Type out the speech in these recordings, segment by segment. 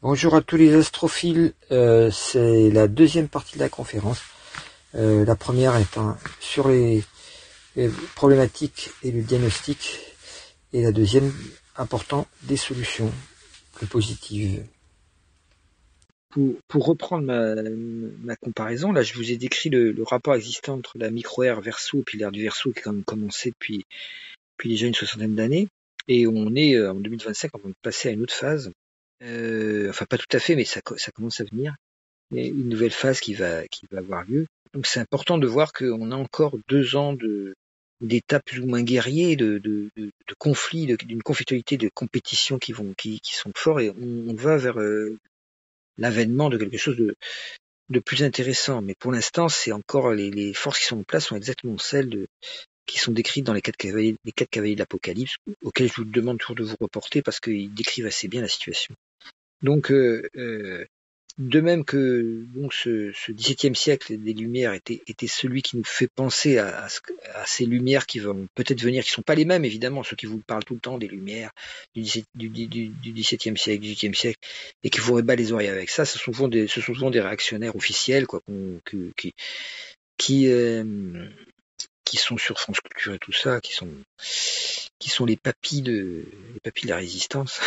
Bonjour à tous les astrophiles, c'est la deuxième partie de la conférence. La première étant sur les problématiques et le diagnostic, et la deuxième apportant des solutions plus positives. Pour reprendre ma comparaison, là je vous ai décrit le rapport existant entre la micro-ère Verseau et l'ère du Verseau qui a quand même commencé depuis déjà une soixantaine d'années, et on est en 2025 en train de passer à une autre phase. Enfin pas tout à fait, mais ça commence à venir. Il y a une nouvelle phase qui va avoir lieu. Donc c'est important de voir qu'on a encore 2 ans d'états plus ou moins guerriers, de conflits, d'une conflictualité, de compétitions qui sont forts, et on va vers l'avènement de quelque chose de plus intéressant. Mais pour l'instant, c'est encore les forces qui sont en place sont exactement celles qui sont décrites dans les quatre cavaliers de l'Apocalypse, auxquels je vous demande toujours de vous reporter parce qu'ils décrivent assez bien la situation. Donc de même que donc ce XVIIe siècle des Lumières était celui qui nous fait penser à ces lumières qui vont peut-être venir, qui sont pas les mêmes évidemment, ceux qui vous parlent tout le temps des Lumières du XVIIe siècle, du XVIIIe siècle, et qui vous rebattent les oreilles avec ça. Ce sont souvent des réactionnaires officiels, quoi, qui sont sur France Culture et tout ça, qui sont les papis de la résistance.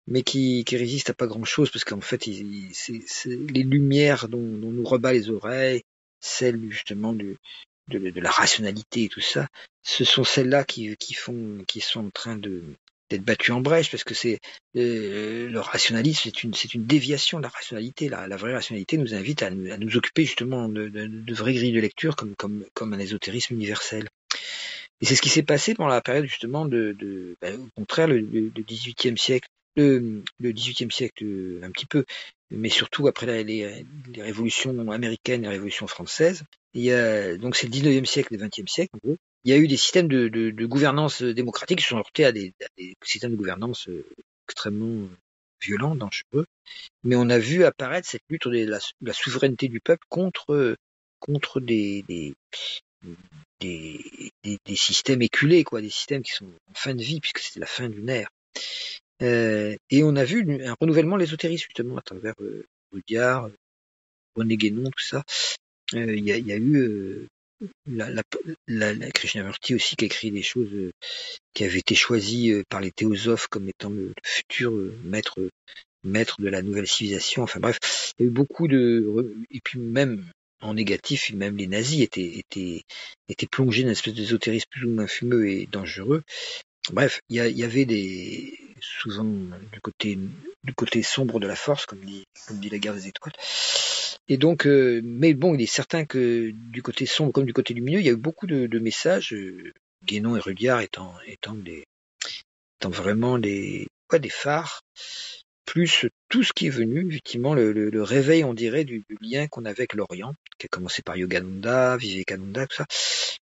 Mais qui résistent à pas grand chose, parce qu'en fait, c'est les lumières dont nous rebat les oreilles, celles justement de la rationalité et tout ça, ce sont celles-là qui sont en train d'être battues en brèche, parce que c'est le rationalisme, c'est une déviation de la rationalité. La vraie rationalité nous invite à nous occuper justement de vraies grilles de lecture, comme un ésotérisme universel. Et c'est ce qui s'est passé pendant la période justement au contraire, le XVIIIe siècle, le XVIIIe siècle un petit peu, mais surtout après les révolutions américaines, les révolutions françaises. Donc c'est le XIXe siècle et le XXe siècle, en gros. Il y a eu des systèmes de gouvernance démocratique qui sont heurtés à des systèmes de gouvernance extrêmement violents, dangereux. Mais on a vu apparaître cette lutte de la souveraineté du peuple contre des systèmes éculés, quoi, des systèmes qui sont en fin de vie, puisque c'était la fin d'une ère. Et on a vu un renouvellement de l'ésotérisme, justement, à travers Rudyard, René Guénon, tout ça. Il y a eu la Krishnamurti aussi, qui a écrit des choses qui avaient été choisies par les théosophes comme étant le futur maître de la nouvelle civilisation. Enfin bref, il y a eu beaucoup et puis même en négatif, même les nazis étaient plongés dans une espèce d'ésotérisme plus ou moins fumeux et dangereux. Bref, il y avait souvent du côté sombre de la force, comme dit la guerre des étoiles. Et donc, mais bon, il est certain que du côté sombre comme du côté lumineux, il y a eu beaucoup de messages, Guénon et Rudyard étant vraiment des phares, plus tout ce qui est venu, effectivement, le réveil, on dirait, du lien qu'on avait avec l'Orient, qui a commencé par Yogananda, Vivekananda, tout ça,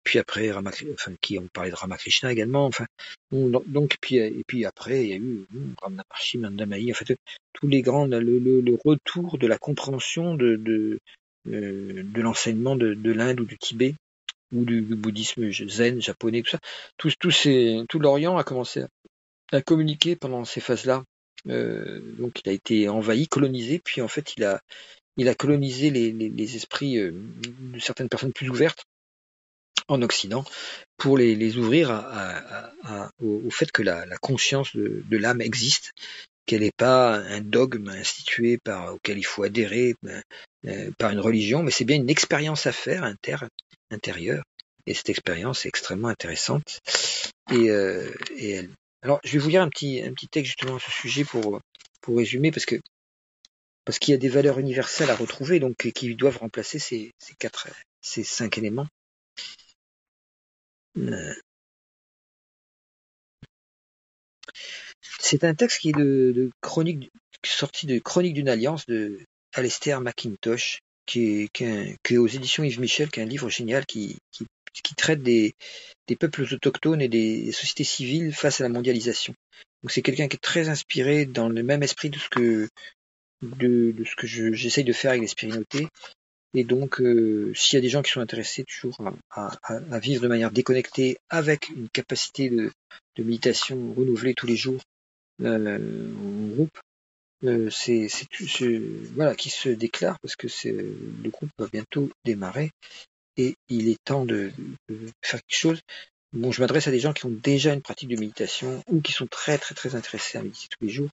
puis après, qui ont parlé de Ramakrishna également, enfin, donc, et puis après, il y a eu Ramana Maharshi, Nanda Mahi, en fait, tous les grands, le retour de la compréhension de l'enseignement de l'Inde ou du Tibet, ou du bouddhisme zen, japonais, tout ça, tout l'Orient a commencé à communiquer pendant ces phases-là. Donc il a été envahi, colonisé, puis en fait il a colonisé les esprits de certaines personnes plus ouvertes en Occident pour les ouvrir au fait que la conscience de l'âme existe, qu'elle n'est pas un dogme institué auquel il faut adhérer par une religion, mais c'est bien une expérience à faire intérieure. Et cette expérience est extrêmement intéressante. Et alors, je vais vous lire un petit texte justement à ce sujet pour résumer, parce qu'il y a des valeurs universelles à retrouver, donc qui doivent remplacer ces 5 éléments. C'est un texte qui est sorti de Chronique d'une alliance de Alistair McIntosh, qui est aux éditions Yves Michel, qui est un livre génial qui traite des peuples autochtones et des sociétés civiles face à la mondialisation. Donc c'est quelqu'un qui est très inspiré dans le même esprit de ce que j'essaye de faire avec les spirinotés. Et donc, s'il y a des gens qui sont intéressés toujours à vivre de manière déconnectée, avec une capacité de méditation renouvelée tous les jours en groupe, voilà, qui se déclare parce que le groupe va bientôt démarrer et il est temps de faire quelque chose. Bon, je m'adresse à des gens qui ont déjà une pratique de méditation ou qui sont très très très intéressés à méditer tous les jours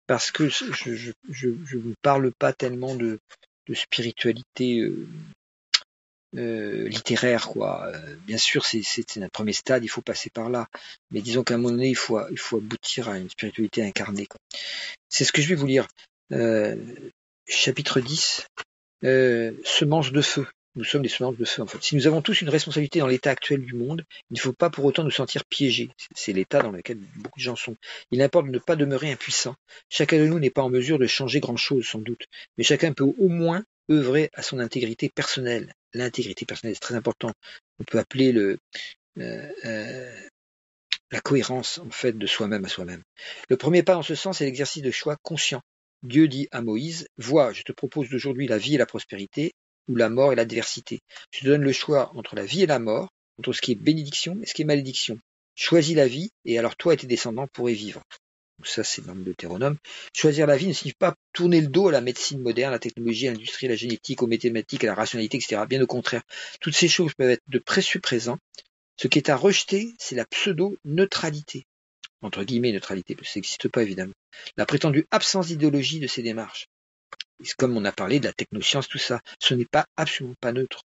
parce que je ne parle pas tellement de spiritualité littéraire, quoi. Bien sûr, c'est un premier stade, il faut passer par là. Mais disons qu'à un moment donné, il faut aboutir à une spiritualité incarnée, quoi. C'est ce que je vais vous lire. Chapitre 10, semences de feu. Nous sommes des semences de feu, en fait. Si nous avons tous une responsabilité dans l'état actuel du monde, il ne faut pas pour autant nous sentir piégés. C'est l'état dans lequel beaucoup de gens sont. Il importe de ne pas demeurer impuissant. Chacun de nous n'est pas en mesure de changer grand-chose, sans doute. Mais chacun peut au moins œuvrer à son intégrité personnelle. L'intégrité personnelle, c'est très important. On peut appeler la cohérence, en fait, de soi-même à soi-même. Le premier pas dans ce sens est l'exercice de choix conscient. Dieu dit à Moïse, vois, je te propose d'aujourd'hui la vie et la prospérité, ou la mort et l'adversité. Je te donne le choix entre la vie et la mort, entre ce qui est bénédiction et ce qui est malédiction. Choisis la vie, et alors toi et tes descendants pourrez vivre. Donc ça, c'est dans le Deutéronome. Choisir la vie ne signifie pas tourner le dos à la médecine moderne, à la technologie, à l'industrie, à la génétique, aux mathématiques, à la rationalité, etc. Bien au contraire. Toutes ces choses peuvent être de précieux présents. Ce qui est à rejeter, c'est la pseudo-neutralité. Entre guillemets, neutralité, parce que ça n'existe pas évidemment. La prétendue absence d'idéologie de ces démarches. Comme on a parlé de la technoscience, tout ça, ce n'est pas absolument pas neutre.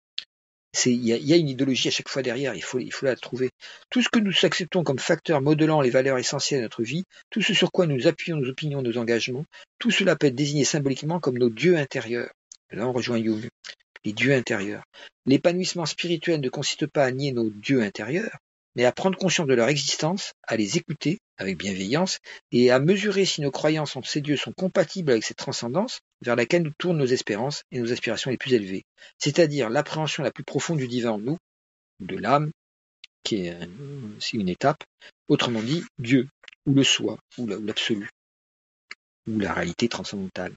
Il y a une idéologie à chaque fois derrière, il faut la trouver. Tout ce que nous acceptons comme facteur modelant les valeurs essentielles de notre vie, tout ce sur quoi nous appuyons nos opinions, nos engagements, tout cela peut être désigné symboliquement comme nos dieux intérieurs. Là, on rejoint Jung, les dieux intérieurs. L'épanouissement spirituel ne consiste pas à nier nos dieux intérieurs, mais à prendre conscience de leur existence, à les écouter avec bienveillance et à mesurer si nos croyances en ces dieux sont compatibles avec cette transcendance vers laquelle nous tournent nos espérances et nos aspirations les plus élevées, c'est-à-dire l'appréhension la plus profonde du divin en nous, de l'âme, qui est une étape, autrement dit Dieu, ou le soi, ou l'absolu, ou la réalité transcendantale.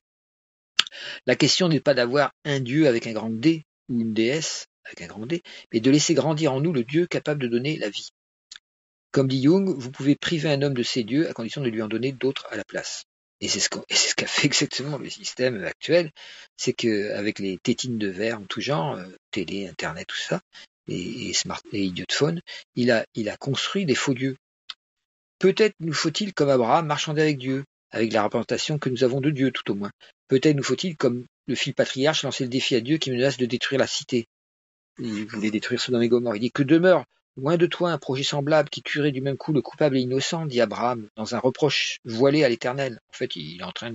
La question n'est pas d'avoir un Dieu avec un grand D, ou une déesse avec un grand D, mais de laisser grandir en nous le Dieu capable de donner la vie. Comme dit Jung, vous pouvez priver un homme de ses dieux à condition de lui en donner d'autres à la place. Et c'est ce qu'a fait exactement le système actuel, c'est qu'avec les tétines de verre en tout genre, télé, internet, tout ça, et smart et idiophone, il a construit des faux dieux. Peut-être nous faut-il, comme Abraham, marchander avec Dieu, avec la représentation que nous avons de Dieu tout au moins. Peut-être nous faut-il, comme le fit le patriarche, lancer le défi à Dieu qui menace de détruire la cité. Il voulait détruire Sodome et Gomorrhe. Il dit que demeure loin de toi un projet semblable qui tuerait du même coup le coupable et innocent, dit Abraham, dans un reproche voilé à l'Éternel. En fait, il est en train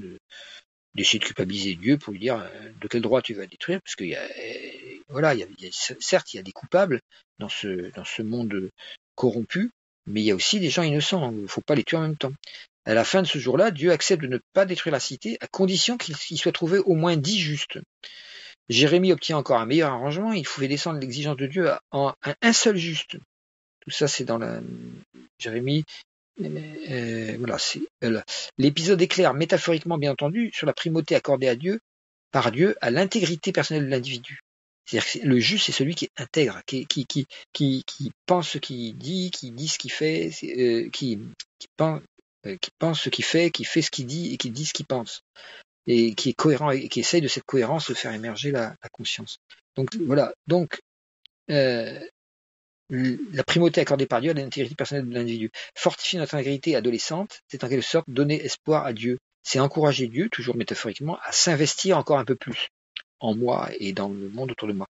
d'essayer de culpabiliser Dieu pour lui dire de quel droit tu vas détruire, parce qu'il y a, voilà, certes, il y a des coupables dans ce monde corrompu, mais il y a aussi des gens innocents. Il ne faut pas les tuer en même temps. À la fin de ce jour-là, Dieu accepte de ne pas détruire la cité à condition qu'il soit trouvé au moins 10 justes. Jérémie obtient encore un meilleur arrangement, il faut descendre l'exigence de Dieu à un seul juste. Tout ça, c'est dans la Jérémie. Voilà, l'épisode éclaire métaphoriquement, bien entendu, sur la primauté accordée à Dieu, par Dieu, à l'intégrité personnelle de l'individu. C'est-à-dire que le juste, c'est celui qui est intègre, qui pense ce qu'il dit ce qu'il fait, qui pense ce qu'il fait ce qu'il dit et qui dit ce qu'il pense. Et qui est cohérent et qui essaye de cette cohérence de faire émerger la conscience. Donc voilà. Donc la primauté accordée par Dieu à l'intégrité personnelle de l'individu. Fortifier notre intégrité adolescente, c'est en quelque sorte donner espoir à Dieu. C'est encourager Dieu, toujours métaphoriquement, à s'investir encore un peu plus en moi et dans le monde autour de moi.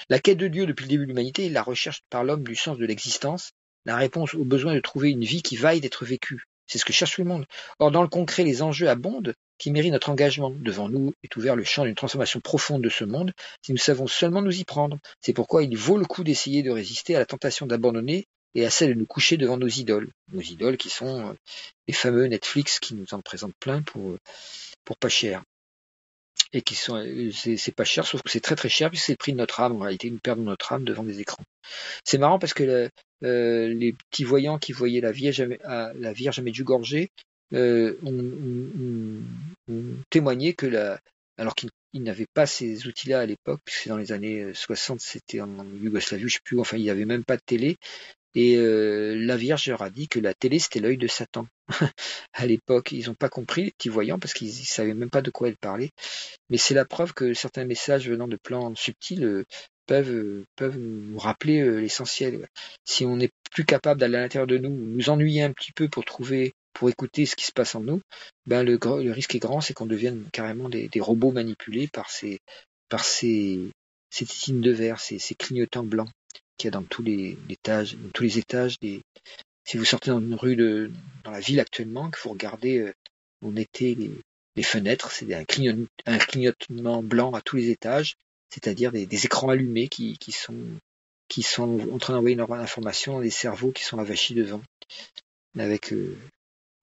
La quête de Dieu depuis le début de l'humanité est la recherche par l'homme du sens de l'existence, la réponse au besoin de trouver une vie qui vaille d'être vécue. C'est ce que cherche tout le monde. Or, dans le concret, les enjeux abondent qui méritent notre engagement. Devant nous est ouvert le champ d'une transformation profonde de ce monde, si nous savons seulement nous y prendre. C'est pourquoi il vaut le coup d'essayer de résister à la tentation d'abandonner et à celle de nous coucher devant nos idoles. Nos idoles qui sont les fameux Netflix qui nous en présentent plein pour pas cher. Et qui sont, c'est pas cher, sauf que c'est très très cher puisque c'est le prix de notre âme. En réalité, nous perdons notre âme devant des écrans. C'est marrant parce que les petits voyants qui voyaient la Vierge à Medjugorje ont témoigné que alors qu'ils n'avaient pas ces outils-là à l'époque, puisque dans les années 60, c'était en Yougoslavie, je sais plus, enfin, il n'y avait même pas de télé. Et la Vierge leur a dit que la télé, c'était l'œil de Satan. à l'époque. Ils n'ont pas compris, les petits voyants, parce qu'ils ne savaient même pas de quoi elle parlait. Mais c'est la preuve que certains messages venant de plans subtils peuvent nous rappeler l'essentiel. Si on n'est plus capable d'aller à l'intérieur de nous, nous ennuyer un petit peu pour écouter ce qui se passe en nous, ben le risque est grand, c'est qu'on devienne carrément des robots manipulés par ces signes de verre, ces clignotants blancs qu'il y a dans tous les étages. Si vous sortez dans une rue dans la ville actuellement, que vous regardez en été les fenêtres, c'est un clignotement blanc à tous les étages, c'est-à-dire des écrans allumés qui sont en train d'envoyer une information dans des cerveaux qui sont avachis devant, avec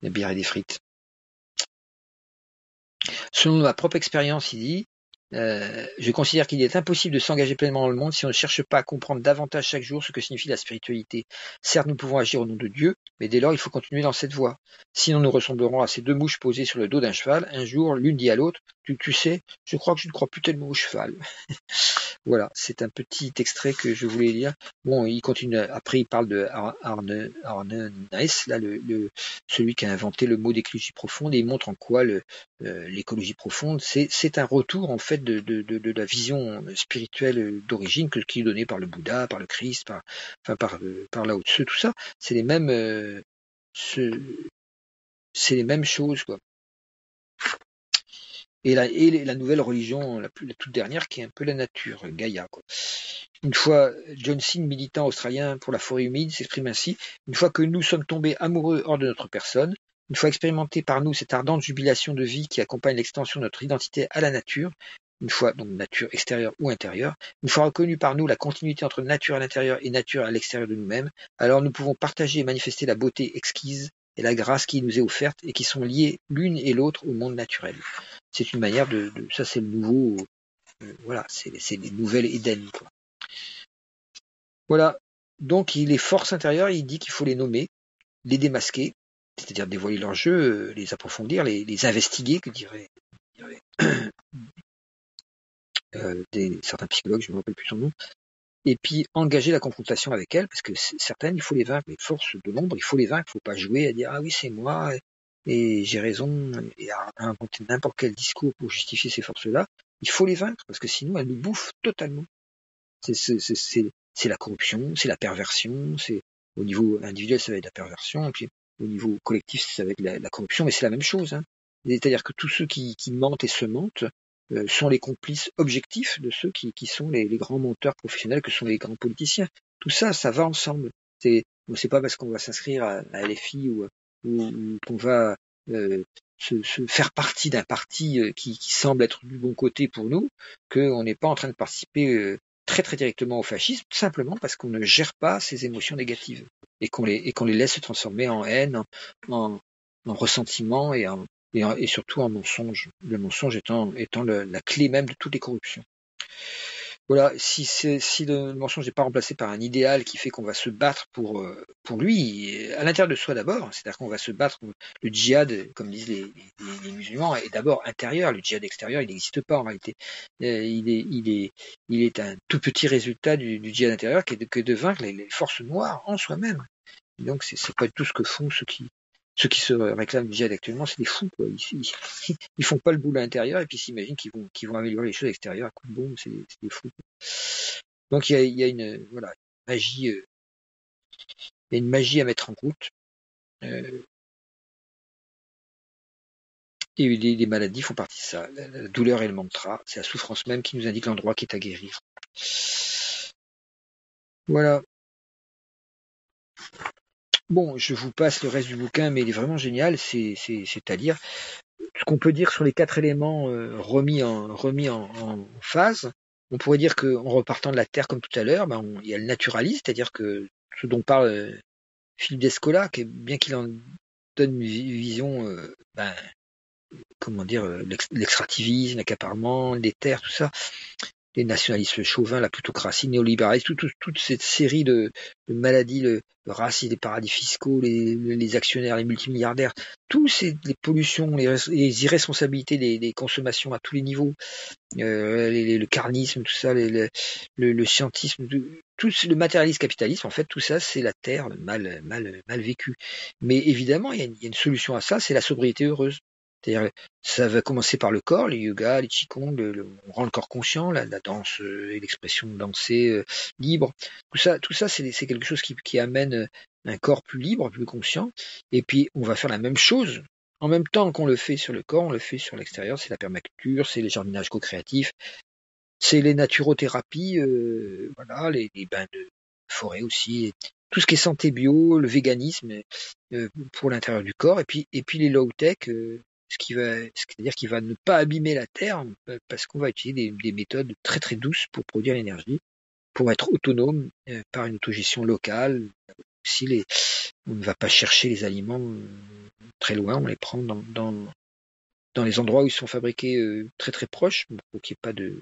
la bière et des frites. Selon ma propre expérience, il dit, je considère qu'il est impossible de s'engager pleinement dans le monde si on ne cherche pas à comprendre davantage chaque jour ce que signifie la spiritualité. Certes, nous pouvons agir au nom de Dieu, mais dès lors, il faut continuer dans cette voie. Sinon, nous ressemblerons à ces deux mouches posées sur le dos d'un cheval. Un jour, l'une dit à l'autre, tu sais, je crois que je ne crois plus tellement au cheval. Voilà, c'est un petit extrait que je voulais lire. Bon, il continue, après il parle de Arne Naess, là, celui qui a inventé le mot d'écologie profonde, et il montre en quoi l'écologie profonde, c'est un retour en fait de la vision spirituelle d'origine qui est donnée par le Bouddha, par le Christ, par Lao Tse, tout ça. C'est c'est les mêmes choses, quoi. Et la nouvelle religion, la toute dernière, qui est un peu la nature, Gaïa, quoi. Une fois, John Singh, militant australien pour la forêt humide, s'exprime ainsi: une fois que nous sommes tombés amoureux hors de notre personne, une fois expérimenté par nous cette ardente jubilation de vie qui accompagne l'extension de notre identité à la nature, une fois donc nature extérieure ou intérieure, une fois reconnue par nous la continuité entre nature à l'intérieur et nature à l'extérieur de nous-mêmes, alors nous pouvons partager et manifester la beauté exquise et la grâce qui nous est offerte et qui sont liées l'une et l'autre au monde naturel. C'est une manière ça c'est le nouveau, voilà, c'est les nouvelles Éden, quoi. Voilà. Donc les forces intérieures, il dit qu'il faut les nommer, les démasquer, c'est-à-dire dévoiler leur jeu, les approfondir, les investiguer, que diraient certains psychologues, je ne me rappelle plus son nom, et puis engager la confrontation avec elles, parce que certaines, il faut les vaincre, les forces de l'ombre, il faut les vaincre, il ne faut pas jouer à dire ah oui c'est moi et j'ai raison, et à inventer n'importe quel discours pour justifier ces forces-là. Il faut les vaincre, parce que sinon elles nous bouffent totalement. C'est la corruption, c'est la perversion, c'est au niveau individuel ça va être la perversion, et puis au niveau collectif ça va être la corruption, mais c'est la même chose, hein. C'est-à-dire que tous ceux qui mentent et se mentent sont les complices objectifs de ceux qui sont les grands menteurs professionnels, que sont les grands politiciens. Tout ça, ça va ensemble. C'est pas parce qu'on va s'inscrire à LFI ou qu'on va se faire partie d'un parti qui semble être du bon côté pour nous, qu'on n'est pas en train de participer très très directement au fascisme, simplement parce qu'on ne gère pas ces émotions négatives et qu'on les laisse se transformer en haine, en ressentiment et surtout en mensonge. Le mensonge étant la clé même de toutes les corruptions. Voilà, si le mensonge n'est pas remplacé par un idéal qui fait qu'on va se battre pour lui, à l'intérieur de soi d'abord, c'est-à-dire qu'on va se battre, le djihad, comme disent les musulmans, est d'abord intérieur, le djihad extérieur, il n'existe pas en réalité. Il est un tout petit résultat du djihad intérieur que de vaincre les forces noires en soi-même. Donc c'est pas tout ce que font ceux qui se réclament du djihad actuellement, c'est des fous, quoi. Ils font pas le boulot à l'intérieur et puis s'imagine qu'ils vont améliorer les choses extérieures à coup de bombe, c'est des fous, quoi. Donc il y a une magie, il y a une magie à mettre en route. Et les maladies font partie de ça. La douleur et le mantra, c'est la souffrance même qui nous indique l'endroit qui est à guérir. Voilà. Bon, je vous passe le reste du bouquin, mais il est vraiment génial. C'est-à-dire ce qu'on peut dire sur les 4 éléments remis en phase. On pourrait dire qu'en repartant de la Terre comme tout à l'heure, il y a le naturalisme, c'est-à-dire que ce dont parle Philippe Descola, bien qu'il en donne une vision, comment dire, l'extractivisme, l'accaparement, les terres, tout ça, les nationalismes chauvins, la plutocratie, le néolibéralisme, toute cette série de maladies, le racisme, les paradis fiscaux, les actionnaires, les multimilliardaires, les pollutions, les irresponsabilités des consommations à tous les niveaux, le carnisme, tout ça, le scientisme, le matérialisme, capitalisme, en fait, tout ça, c'est la terre mal vécue. Mais évidemment, il y a une solution à ça, c'est la sobriété heureuse. C'est-à-dire, ça va commencer par le corps, les yoga, les qigong, on rend le corps conscient, la danse et l'expression de danser libre. Tout ça, c'est quelque chose qui amène un corps plus libre, plus conscient. Et puis, on va faire la même chose. En même temps qu'on le fait sur le corps, on le fait sur l'extérieur. C'est la permaculture, c'est les jardinages co-créatifs, c'est les naturothérapies, voilà, les bains de forêt aussi, et tout ce qui est santé bio, le véganisme pour l'intérieur du corps, et puis les low-tech, c'est-à-dire qu'il va ne pas abîmer la terre, parce qu'on va utiliser des méthodes très très douces pour produire l'énergie, pour être autonome par une autogestion locale. Aussi, on ne va pas chercher les aliments très loin, on les prend dans les endroits où ils sont fabriqués très très proches, pour qu'il n'y ait pas de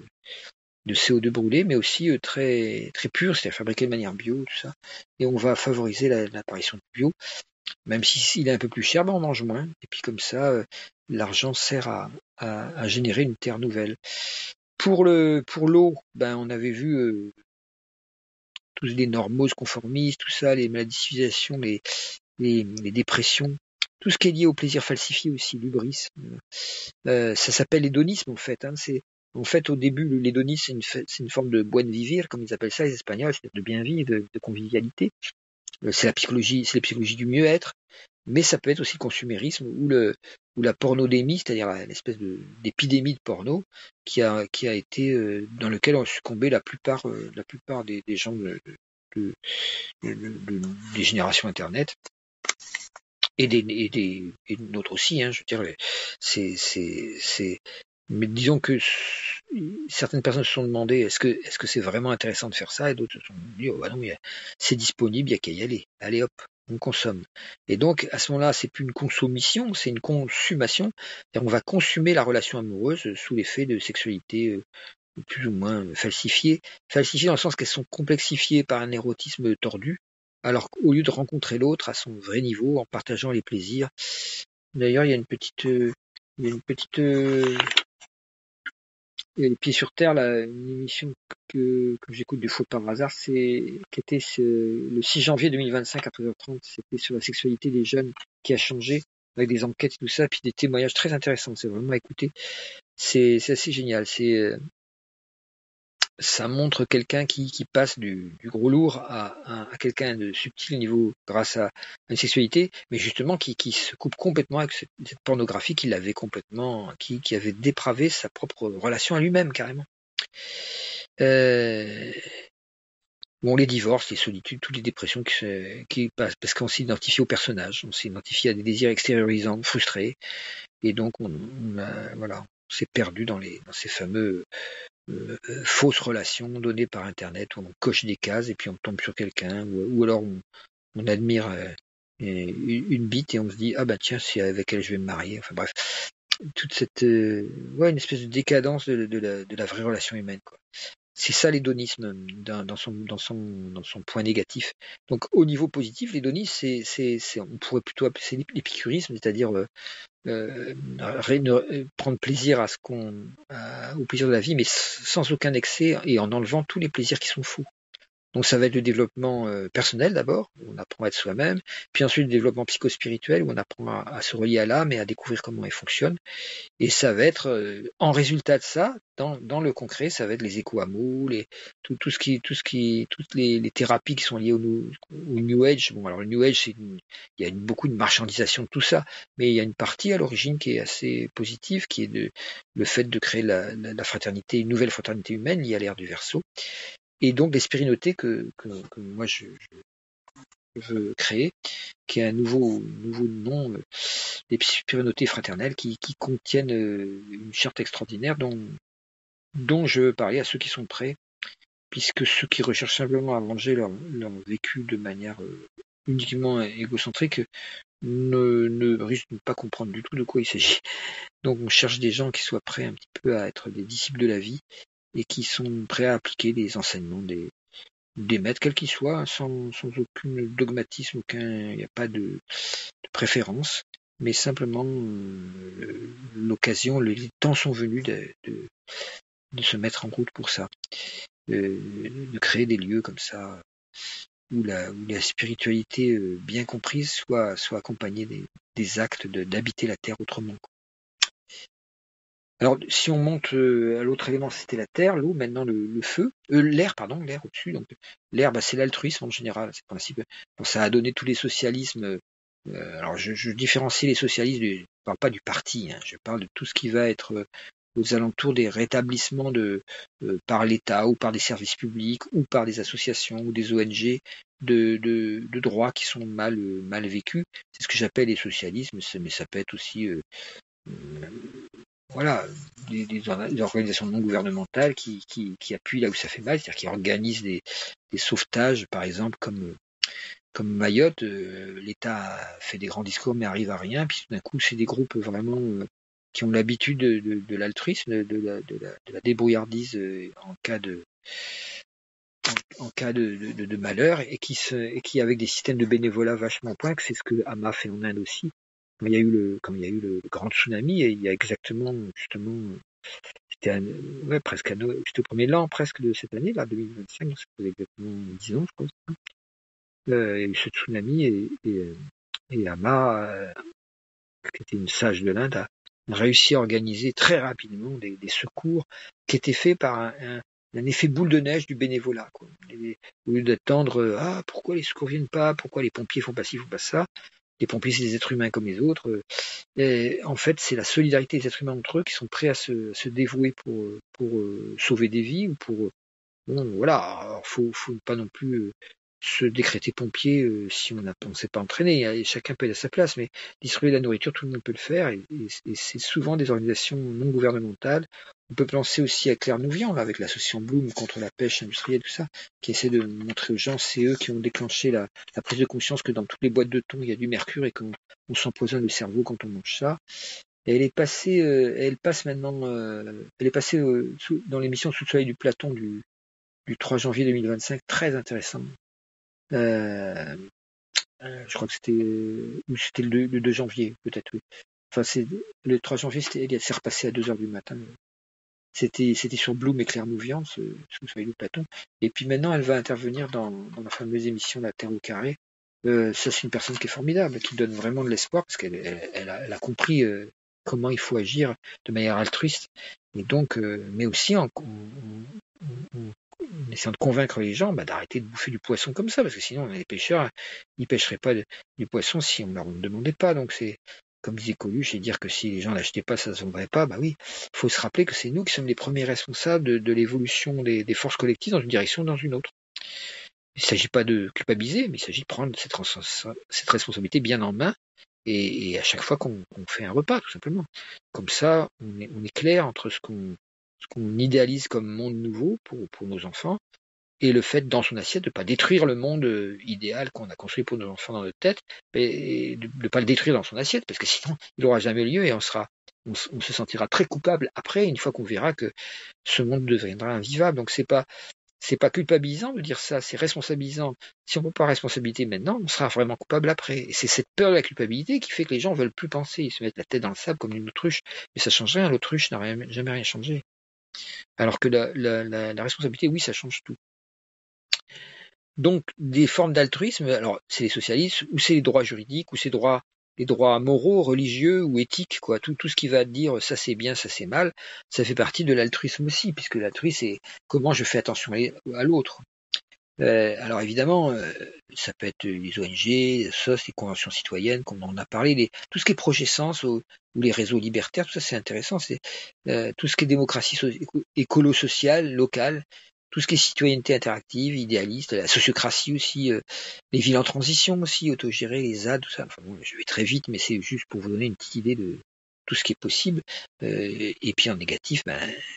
CO2 brûlé, mais aussi très très pur, c'est-à-dire fabriqué de manière bio, tout ça. Et on va favoriser l'apparition du bio, même s'il est un peu plus cher, on mange moins. Et puis comme ça, l'argent sert à générer une terre nouvelle. Pour l'eau, on avait vu tous les normoses conformistes, tout ça, les maladies de civilisation, les dépressions, tout ce qui est lié au plaisir falsifié aussi, l'hubris. Ça s'appelle l'hédonisme en fait. En fait, au début, l'hédonisme, c'est une forme de buen vivir, comme ils appellent ça les Espagnols, c'est-à-dire de bien vivre, de convivialité. C'est la psychologie du mieux-être, mais ça peut être aussi le consumérisme ou la pornodémie, c'est-à-dire l'espèce d'épidémie de porno qui a été dans lequel ont succombé la plupart des gens des générations Internet. Et d'autres aussi, je veux dire, mais disons que certaines personnes se sont demandé est-ce que c'est vraiment intéressant de faire ça, et d'autres se sont dit oh bah non, c'est disponible, il n'y a qu'à y aller, allez hop, on consomme. Et donc à ce moment-là, c'est plus une consommation, c'est une consommation. On va consommer la relation amoureuse sous l'effet de sexualité plus ou moins falsifiées dans le sens qu'elles sont complexifiées par un érotisme tordu, alors qu'au lieu de rencontrer l'autre à son vrai niveau, en partageant les plaisirs. D'ailleurs, il y a une petite les pieds sur terre, là, une émission que j'écoute du fois par hasard, qui était le 6 janvier 2025 à 13h30, c'était sur la sexualité des jeunes qui a changé, avec des enquêtes et tout ça, puis des témoignages très intéressants, c'est vraiment à écouter. C'est assez génial, ça montre quelqu'un qui passe du gros lourd à quelqu'un de subtil au niveau grâce à une sexualité, mais justement qui se coupe complètement avec cette pornographie qui l'avait complètement, qui avait dépravé sa propre relation à lui-même carrément. Les divorces, les solitudes, toutes les dépressions qui passent, parce qu'on s'identifie au personnage, on s'identifie à des désirs extériorisants, frustrés, et donc on s'est perdu dans ces fameux fausses relations données par Internet où on coche des cases et puis on tombe sur quelqu'un, ou alors on admire une bite et on se dit ah bah tiens, c'est avec elle je vais me marier. Enfin bref, toute cette une espèce de décadence de la vraie relation humaine, quoi. C'est ça l'hédonisme dans son point négatif. Donc au niveau positif, l'hédonisme, on pourrait plutôt appeler ça l'épicurisme, c'est-à-dire prendre plaisir au plaisir de la vie, mais sans aucun excès et en enlevant tous les plaisirs qui sont faux. Donc ça va être le développement personnel d'abord, où on apprend à être soi-même, puis ensuite le développement psychospirituel, où on apprend à se relier à l'âme et à découvrir comment elle fonctionne. Et ça va être, en résultat de ça, dans le concret, ça va être les éco-hameaux, toutes les thérapies qui sont liées au New Age. Bon, alors le New Age, il y a beaucoup de marchandisation de tout ça, mais il y a une partie à l'origine qui est assez positive, qui est le fait de créer la fraternité, une nouvelle fraternité humaine liée à l'ère du Verseau. Et donc l'espérinoté que moi je veux créer, qui est un nouveau nom, des spirinotés fraternelles qui contiennent une charte extraordinaire dont je veux parler à ceux qui sont prêts, puisque ceux qui recherchent simplement à venger leur vécu de manière uniquement égocentrique ne risquent de ne pas comprendre du tout de quoi il s'agit. Donc on cherche des gens qui soient prêts un petit peu à être des disciples de la vie et qui sont prêts à appliquer les enseignements des maîtres, quels qu'ils soient, sans aucun dogmatisme, il n'y a pas de préférence, mais simplement l'occasion, les temps sont venus de se mettre en route pour ça, de créer des lieux comme ça où la spiritualité bien comprise soit accompagnée des actes d'habiter la terre autrement. Alors, si on monte à l'autre élément, c'était la terre, l'eau, maintenant le feu, l'air, l'air au-dessus. Donc, l'air, c'est l'altruisme en général, c'est le principe. Donc, ça a donné tous les socialismes. Alors, je différencie les socialismes, je parle pas du parti, hein, je parle de tout ce qui va être aux alentours des rétablissements par l'État ou par des services publics ou par des associations ou des ONG de droits qui sont mal vécus. C'est ce que j'appelle les socialismes, mais ça peut être aussi voilà, des organisations non gouvernementales qui appuient là où ça fait mal, c'est-à-dire qui organisent des sauvetages, par exemple, comme Mayotte. L'État fait des grands discours mais arrive à rien, puis tout d'un coup, c'est des groupes vraiment qui ont l'habitude de l'altruisme, de la débrouillardise en cas de malheur, et qui avec des systèmes de bénévolat vachement points, que c'est ce que Hama fait en Inde aussi. Comme il y a eu le grand tsunami, et il y a exactement, justement, c'était presque c'était au premier l'an presque de cette année, là, 2025, donc ça faisait exactement 10 ans, je pense. Il y a eu ce tsunami, et Hama, qui était une sage de l'Inde, a réussi à organiser très rapidement des secours qui étaient faits par un effet boule de neige du bénévolat, quoi. Au lieu d'attendre, pourquoi les secours viennent pas, pourquoi les pompiers font pas ci, font pas ça. Les pompiers, c'est des êtres humains comme les autres. Et en fait, c'est la solidarité des êtres humains entre eux qui sont prêts à se dévouer pour sauver des vies, ou pour voilà. Alors, faut pas non plus se décréter pompier si on ne s'est pas entraîné. Chacun peut être à sa place, mais distribuer la nourriture, tout le monde peut le faire, et c'est souvent des organisations non gouvernementales. On peut penser aussi à Claire Nouvian, là, avec l'association Bloom contre la pêche industrielle, tout ça, qui essaie de montrer aux gens, c'est eux qui ont déclenché la prise de conscience que dans toutes les boîtes de thon, il y a du mercure et qu'on s'empoisonne le cerveau quand on mange ça. Et elle passe maintenant, elle est passée dans l'émission Sous le soleil du Platon du 3 janvier 2025, très intéressant. Je crois que c'était le 2 janvier, peut-être, oui. Enfin, c'est le 3 janvier, elle s'est repassée à 2h du matin. C'était sur Bloom et Claire Nouvian, sous le soleil du Platon. Et puis maintenant, elle va intervenir dans la fameuse émission La Terre au carré. Ça, c'est une personne qui est formidable, qui donne vraiment de l'espoir, parce qu'elle a compris comment il faut agir de manière altruiste. Et donc, mais aussi en essayant de convaincre les gens d'arrêter de bouffer du poisson comme ça, parce que sinon les pêcheurs, ils pêcheraient pas du poisson si on ne leur demandait pas. Donc c'est, comme disait Coluche, et dire que si les gens l'achetaient pas, ça se vendrait pas. Bah oui, faut se rappeler que c'est nous qui sommes les premiers responsables de l'évolution des forces collectives dans une direction ou dans une autre. Il ne s'agit pas de culpabiliser, mais il s'agit de prendre cette responsabilité bien en main, et à chaque fois qu'on fait un repas, tout simplement. Comme ça, on est clair entre ce qu'on idéalise comme monde nouveau pour nos enfants, et le fait dans son assiette de ne pas détruire le monde idéal qu'on a construit pour nos enfants dans notre tête, et de ne pas le détruire dans son assiette, parce que sinon il n'aura jamais lieu, et on se sentira très coupable après, une fois qu'on verra que ce monde deviendra invivable. Donc c'est pas culpabilisant de dire ça, c'est responsabilisant. Si on ne prend pas responsabilité maintenant, on sera vraiment coupable après. Et c'est cette peur de la culpabilité qui fait que les gens ne veulent plus penser, ils se mettent la tête dans le sable comme une autruche. Mais ça ne change rien, l'autruche n'a jamais rien changé. Alors que la responsabilité, oui, ça change tout. Donc, des formes d'altruisme, alors c'est les socialistes, ou c'est les droits juridiques, ou c'est les droits moraux, religieux ou éthiques, quoi. Tout ce qui va dire ça c'est bien, ça c'est mal, ça fait partie de l'altruisme aussi, puisque l'altruisme c'est comment je fais attention à l'autre. Alors évidemment, ça peut être les ONG, les SOS, les conventions citoyennes, comme on en a parlé, tout ce qui est projet sens ou les réseaux libertaires, tout ça c'est intéressant. C'est tout ce qui est démocratie écolo-sociale, locale, tout ce qui est citoyenneté interactive, idéaliste, la sociocratie aussi, les villes en transition aussi, autogérées, les ZAD, tout ça. Enfin bon, je vais très vite, mais c'est juste pour vous donner une petite idée de tout ce qui est possible. Et puis en négatif,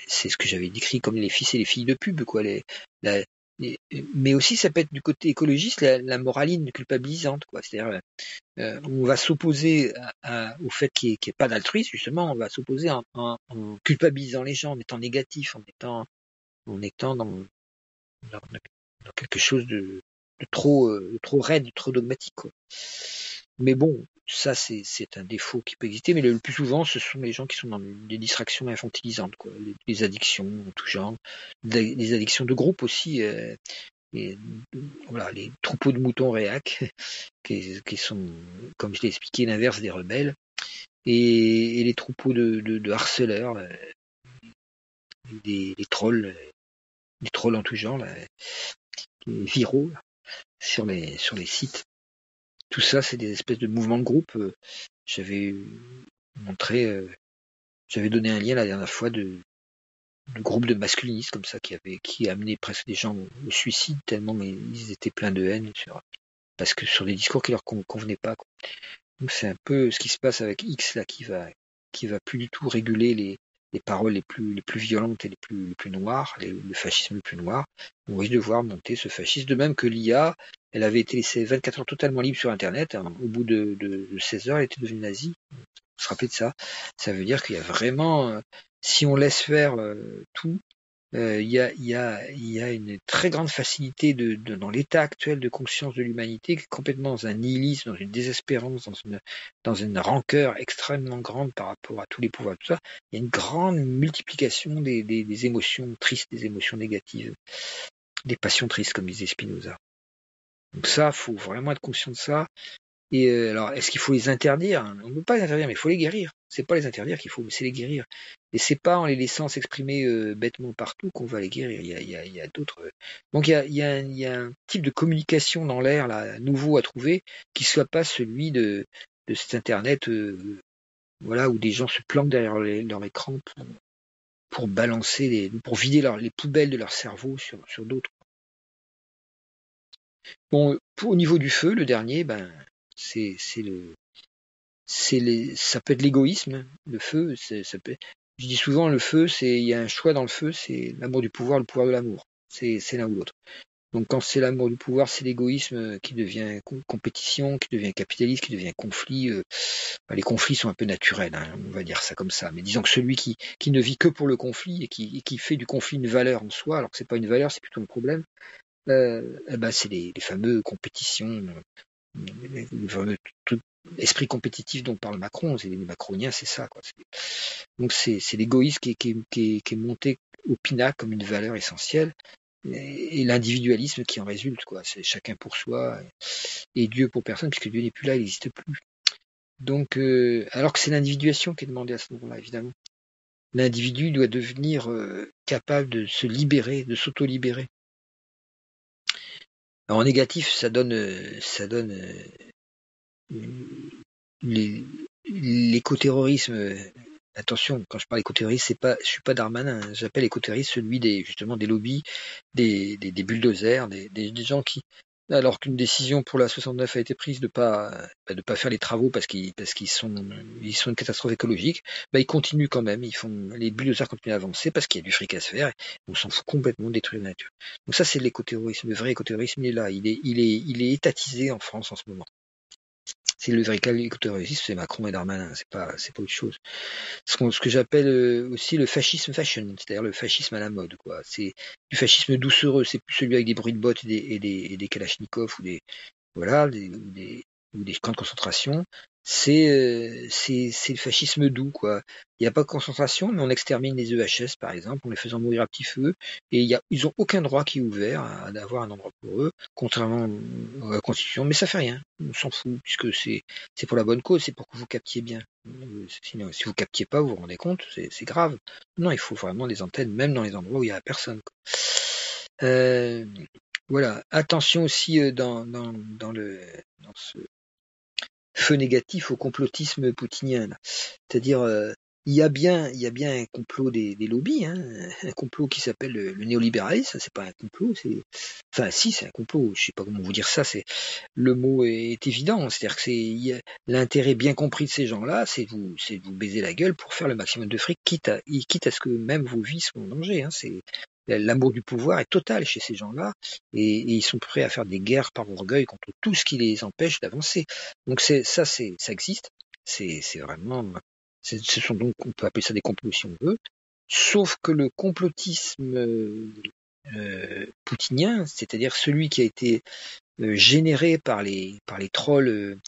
c'est ce que j'avais décrit comme les fils et les filles de pub, quoi. Mais aussi ça peut être du côté écologiste la moraline culpabilisante, quoi. C'est-à-dire on va s'opposer au fait qu'il n'y ait pas d'altruisme, justement, on va s'opposer en culpabilisant les gens, en étant négatif, en étant en étant dans quelque chose de trop raide, de trop dogmatique, quoi. Mais bon, ça c'est un défaut qui peut exister, mais le plus souvent ce sont les gens qui sont dans des distractions infantilisantes, quoi, les addictions en tout genre, les addictions de groupe aussi, et voilà, les troupeaux de moutons réac qui sont, comme je l'ai expliqué, l'inverse des rebelles, et les troupeaux de harceleurs, des trolls en tout genre, là, les viraux sur les sites. Tout ça, c'est des espèces de mouvements de groupe. J'avais montré, j'avais donné un lien la dernière fois de groupes de masculinistes comme ça qui amenaient presque des gens au suicide tellement ils étaient pleins de haine parce que sur des discours qui leur convenaient pas, quoi. Donc c'est un peu ce qui se passe avec X là qui va plus du tout réguler les paroles les plus violentes et les plus noires, le fascisme le plus noir. On risque de voir monter ce fascisme, de même que l'IA, elle avait été laissée 24 heures totalement libre sur Internet, hein. Au bout de 16 heures, elle était devenue nazie. Vous vous rappelez de ça? Ça veut dire qu'il y a vraiment, si on laisse faire tout, il y a une très grande facilité dans l'état actuel de conscience de l'humanité, complètement dans un nihilisme, dans une désespérance, dans une rancœur extrêmement grande par rapport à tous les pouvoirs, tout ça. Il y a une grande multiplication des émotions tristes, des émotions négatives, des passions tristes, comme disait Spinoza. Donc ça, faut vraiment être conscient de ça. Et alors, est-ce qu'il faut les interdire? On ne peut pas les interdire, mais il faut les guérir. C'est pas les interdire qu'il faut, mais c'est les guérir. Et c'est pas en les laissant s'exprimer bêtement partout qu'on va les guérir. Il y a d'autres. Donc il y a un type de communication dans l'air là nouveau à trouver qui soit pas celui de cet internet, voilà, où des gens se planquent derrière leur écran pour balancer pour vider les poubelles de leur cerveau sur d'autres. Bon, au niveau du feu, le dernier, ben c'est le ça peut être l'égoïsme, le feu, ça peut, je dis souvent le feu, il y a un choix dans le feu, c'est l'amour du pouvoir, le pouvoir de l'amour. C'est l'un ou l'autre. Donc quand c'est l'amour du pouvoir, c'est l'égoïsme qui devient compétition, qui devient capitalisme, qui devient conflit. Les conflits sont un peu naturels, hein, on va dire ça comme ça. Mais disons que celui qui ne vit que pour le conflit et qui fait du conflit une valeur en soi, alors que c'est pas une valeur, c'est plutôt un problème, c'est les fameux compétitions, le fameux esprit compétitif dont parle Macron, les macroniens, c'est ça, quoi. Donc c'est l'égoïsme qui est monté au pinacle comme une valeur essentielle, et l'individualisme qui en résulte, quoi. C'est chacun pour soi et Dieu pour personne, puisque Dieu n'est plus là, il n'existe plus. Donc alors que c'est l'individuation qui est demandée à ce moment-là, évidemment. L'individu doit devenir capable de se libérer, de s'auto-libérer. En négatif, ça donne l'écoterrorisme. Attention, quand je parle écoterrorisme, je suis pas Darmanin, hein. J'appelle écoterroriste celui justement des lobbies, des bulldozers, des gens qui, alors qu'une décision pour la 69 a été prise de pas faire les travaux parce qu'ils sont une catastrophe écologique, ils continuent quand même, les bulldozers continuent à avancer parce qu'il y a du fric à se faire, et on s'en fout complètement de détruire la nature. Donc ça, c'est l'écoterrorisme. Le vrai écoterrorisme, il est là, il est étatisé en France en ce moment. C'est le véritable écoterrorisme, c'est Macron et Darmanin, c'est pas autre chose. Ce que j'appelle aussi le fascisme fashion, c'est-à-dire le fascisme à la mode, quoi. C'est du fascisme doucereux, c'est plus celui avec des bruits de bottes et des kalachnikovs voilà, ou des camps de concentration. C'est le fascisme doux, quoi. Il n'y a pas de concentration, mais on extermine les EHS, par exemple, en les faisant mourir à petit feu, et ils ont aucun droit qui est ouvert à d'avoir un endroit pour eux, contrairement à la Constitution, mais ça fait rien. On s'en fout, puisque c'est pour la bonne cause, c'est pour que vous captiez bien. Sinon, si vous captiez pas, vous vous rendez compte, c'est grave. Non, il faut vraiment des antennes, même dans les endroits où il n'y a personne, quoi. Voilà. Attention aussi dans ce feu négatif au complotisme poutinien, là. C'est-à-dire, il y a bien un complot des lobbies, hein, un complot qui s'appelle le néolibéralisme. C'est pas un complot, enfin si, c'est un complot. Je sais pas comment vous dire ça. Le mot est évident. C'est-à-dire que l'intérêt bien compris de ces gens-là, c'est de vous baiser la gueule pour faire le maximum de fric, quitte à ce que même vos vies soient en danger, hein. L'amour du pouvoir est total chez ces gens-là, et ils sont prêts à faire des guerres par orgueil contre tout ce qui les empêche d'avancer. Donc ça existe. C'est vraiment, ce sont donc, on peut appeler ça des complots si on veut. Sauf que le complotisme poutinien, c'est-à-dire celui qui a été généré par les trolls,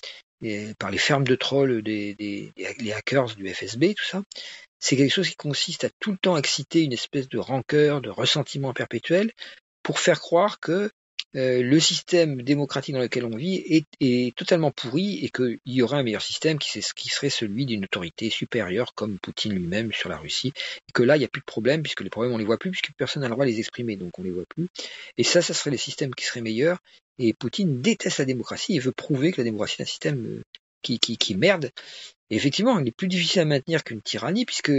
par les fermes de trolls les hackers du FSB, tout ça, c'est quelque chose qui consiste à tout le temps exciter une espèce de rancœur, de ressentiment perpétuel, pour faire croire que le système démocratique dans lequel on vit est totalement pourri et qu'il y aurait un meilleur système qui serait celui d'une autorité supérieure comme Poutine lui-même sur la Russie. Et que là, il n'y a plus de problème puisque les problèmes, on les voit plus puisque personne n'a le droit de les exprimer, donc on les voit plus. Et ça serait le système qui serait meilleur. Et Poutine déteste la démocratie et veut prouver que la démocratie est un système qui merde. Et effectivement, il est plus difficile à maintenir qu'une tyrannie, puisque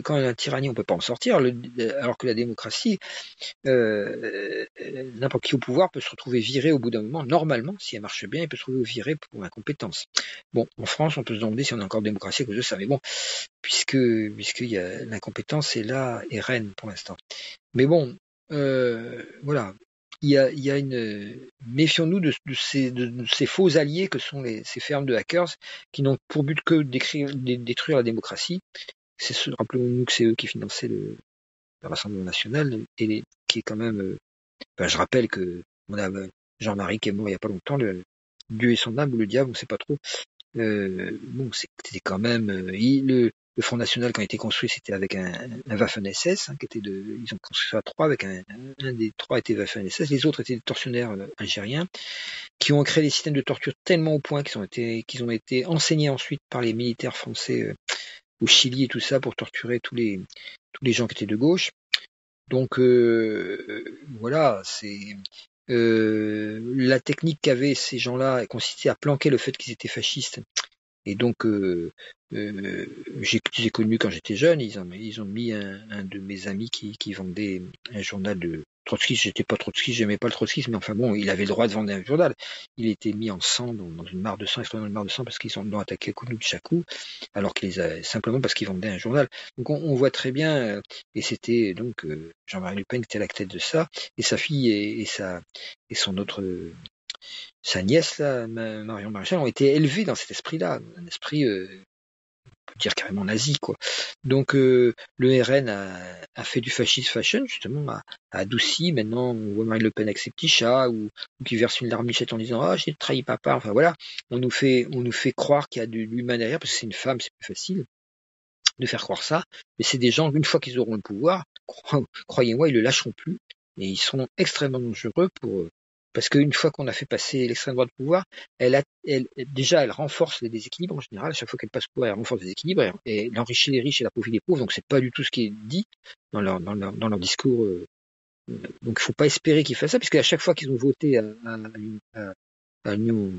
quand il y a une tyrannie, on peut pas en sortir, alors que la démocratie, n'importe qui au pouvoir peut se retrouver viré au bout d'un moment. Normalement, si elle marche bien, il peut se retrouver viré pour incompétence. Bon, en France, on peut se demander si on a encore démocratie à cause de ça, mais bon, puisqu'il y a l'incompétence est là et reine pour l'instant. Mais bon, voilà. Il y a une méfions-nous de ces faux alliés que sont ces fermes de hackers qui n'ont pour but que détruire la démocratie. Rappelons-nous que c'est eux qui finançaient le Rassemblement national et qui est quand même. Je rappelle que on a Jean-Marie qui est mort il y a pas longtemps. Dieu est son âme ou le diable, on ne sait pas trop. Bon, c'était quand même le Front National quand il a été construit, c'était avec un Waffen-SS, qui était ils ont construit ça à trois, avec un des trois était Waffen-SS, les autres étaient des tortionnaires algériens, qui ont créé des systèmes de torture tellement au point qu'ils ont été enseignés ensuite par les militaires français au Chili et tout ça pour torturer tous les gens qui étaient de gauche. Donc voilà, c'est la technique qu'avaient ces gens-là consistait à planquer le fait qu'ils étaient fascistes. Et donc, j'ai connu quand j'étais jeune, ils ont mis un de mes amis qui vendait un journal de trotskiste. J'étais pas trotskiste, j'aimais pas le trotskisme, mais enfin bon, il avait le droit de vendre un journal. Il était mis en sang, dans une mare de sang, extrêmement une mare de sang, parce qu'ils l'ont attaqué à coups de chakou, alors simplement parce qu'ils vendaient un journal. Donc on voit très bien, et c'était donc Jean-Marie Le Pen qui était à la tête de ça, et sa fille et son autre sa nièce, là, Marion Maréchal, ont été élevés dans cet esprit-là, un esprit, on peut dire carrément nazi, quoi. Donc le RN a fait du fascisme fashion, justement, a adouci. Maintenant, on voit Marine Le Pen avec ses petits chats, ou qui verse une larmichette en disant « Ah, j'ai trahi papa ». Enfin voilà, on nous fait croire qu'il y a de l'humain derrière, parce que c'est une femme, c'est plus facile de faire croire ça. Mais c'est des gens, une fois qu'ils auront le pouvoir, croyez-moi, ils le lâcheront plus. Et ils seront extrêmement dangereux parce qu'une fois qu'on a fait passer l'extrême droite au pouvoir, déjà, elle renforce les déséquilibres en général. À chaque fois qu'elle passe au pouvoir, elle renforce les déséquilibres et elle enrichit les riches et elle appauvrit les pauvres. Donc, c'est pas du tout ce qui est dit dans leur discours. Donc, il faut pas espérer qu'ils fassent ça, puisque à chaque fois qu'ils ont voté à l'Union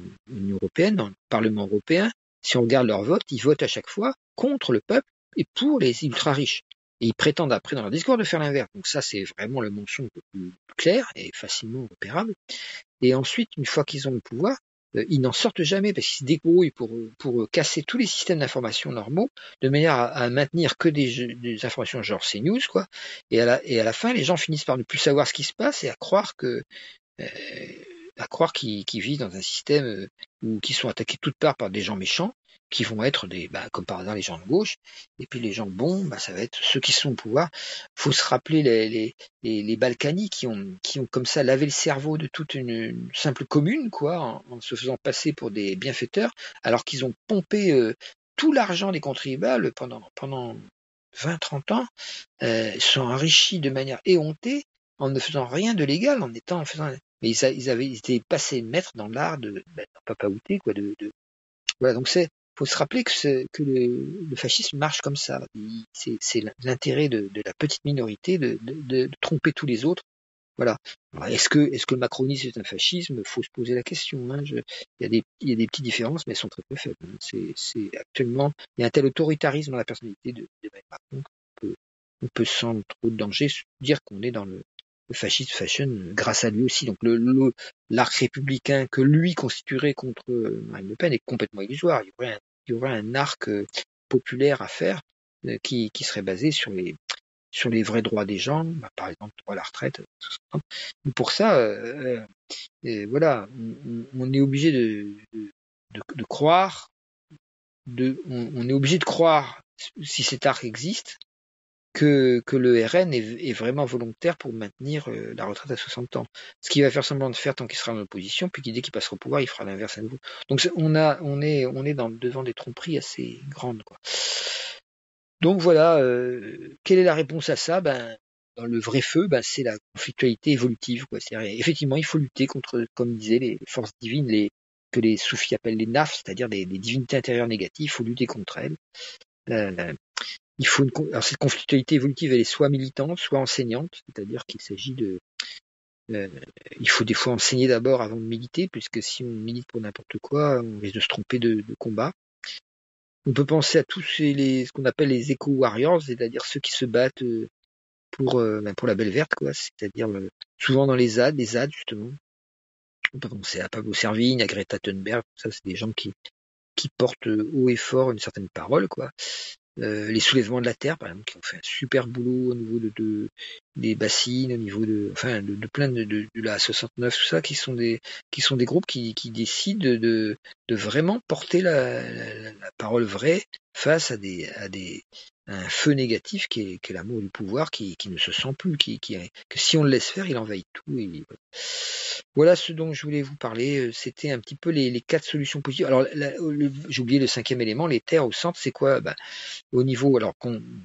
européenne, dans le Parlement européen, si on regarde leur vote, ils votent à chaque fois contre le peuple et pour les ultra riches. Et ils prétendent après dans leur discours de faire l'inverse. Donc ça, c'est vraiment le mensonge le plus clair et facilement repérable. Et ensuite, une fois qu'ils ont le pouvoir, ils n'en sortent jamais parce qu'ils se débrouillent pour casser tous les systèmes d'information normaux de manière à maintenir que des informations genre CNews, quoi. Et à la fin, les gens finissent par ne plus savoir ce qui se passe et à croire qu'ils vivent dans un système où qu'ils sont attaqués de toutes parts par des gens méchants, qui vont être comme par hasard les gens de gauche, et puis les gens bons, ça va être ceux qui sont au pouvoir. Faut se rappeler les Balkany qui ont comme ça lavé le cerveau de toute une simple commune, quoi, en se faisant passer pour des bienfaiteurs, alors qu'ils ont pompé tout l'argent des contribuables pendant 20-30 ans, sont enrichis de manière éhontée en ne faisant rien de légal, en faisant. Mais ils étaient passés maîtres dans l'art de papaouter, quoi. Voilà, donc faut se rappeler que le fascisme marche comme ça. C'est l'intérêt de la petite minorité de tromper tous les autres. Voilà. Alors, est-ce que le macronisme est un fascisme? Faut se poser la question. Hein. Il y a des petites différences, mais elles sont très très faibles. Hein. C'est actuellement, il y a un tel autoritarisme dans la personnalité de Macron qu'on peut sans trop de danger se dire qu'on est dans le fascisme fashion grâce à lui aussi. Donc l'arc républicain que lui constituerait contre Marine Le Pen est complètement illusoire. Il y aurait un arc populaire à faire qui serait basé sur les vrais droits des gens, par exemple le droit à la retraite. Pour ça, voilà, on est obligé de croire, on est obligé de croire si cet arc existe, que le RN est vraiment volontaire pour maintenir la retraite à 60 ans. Ce qu'il va faire semblant de faire tant qu'il sera dans l'opposition, puis dès qu'il passera au pouvoir, il fera l'inverse à nouveau. Donc on est devant des tromperies assez grandes, quoi. Donc voilà, quelle est la réponse à ça? Ben, dans le vrai feu, ben, c'est la conflictualité évolutive, quoi. C'est-à-dire, effectivement, il faut lutter contre, comme disaient les forces divines, que les soufis appellent les nafs, c'est-à-dire les divinités intérieures négatives. Il faut lutter contre elles. Il faut alors cette conflictualité évolutive, elle est soit militante, soit enseignante, c'est-à-dire qu'il s'agit il faut des fois enseigner d'abord avant de militer, puisque si on milite pour n'importe quoi, on risque de se tromper de combat. On peut penser à tous ce qu'on appelle les éco-warriors, c'est-à-dire ceux qui se battent pour la belle verte, quoi. C'est-à-dire souvent dans les ZAD justement. On peut penser à Pablo Servigne, à Greta Thunberg, ça c'est des gens qui portent haut et fort une certaine parole, quoi. Les soulèvements de la terre, par exemple, qui ont fait un super boulot au niveau des bassines, au niveau de plein de la 69, tout ça, qui sont des groupes qui décident de vraiment porter la parole vraie face à un feu négatif qui est l'amour du pouvoir, qui ne se sent plus, que si on le laisse faire, il envahit tout. Voilà ce dont je voulais vous parler. C'était un petit peu les 4 solutions positives. Alors, j'ai oublié le 5e élément, les terres au centre, c'est quoi? Au niveau, alors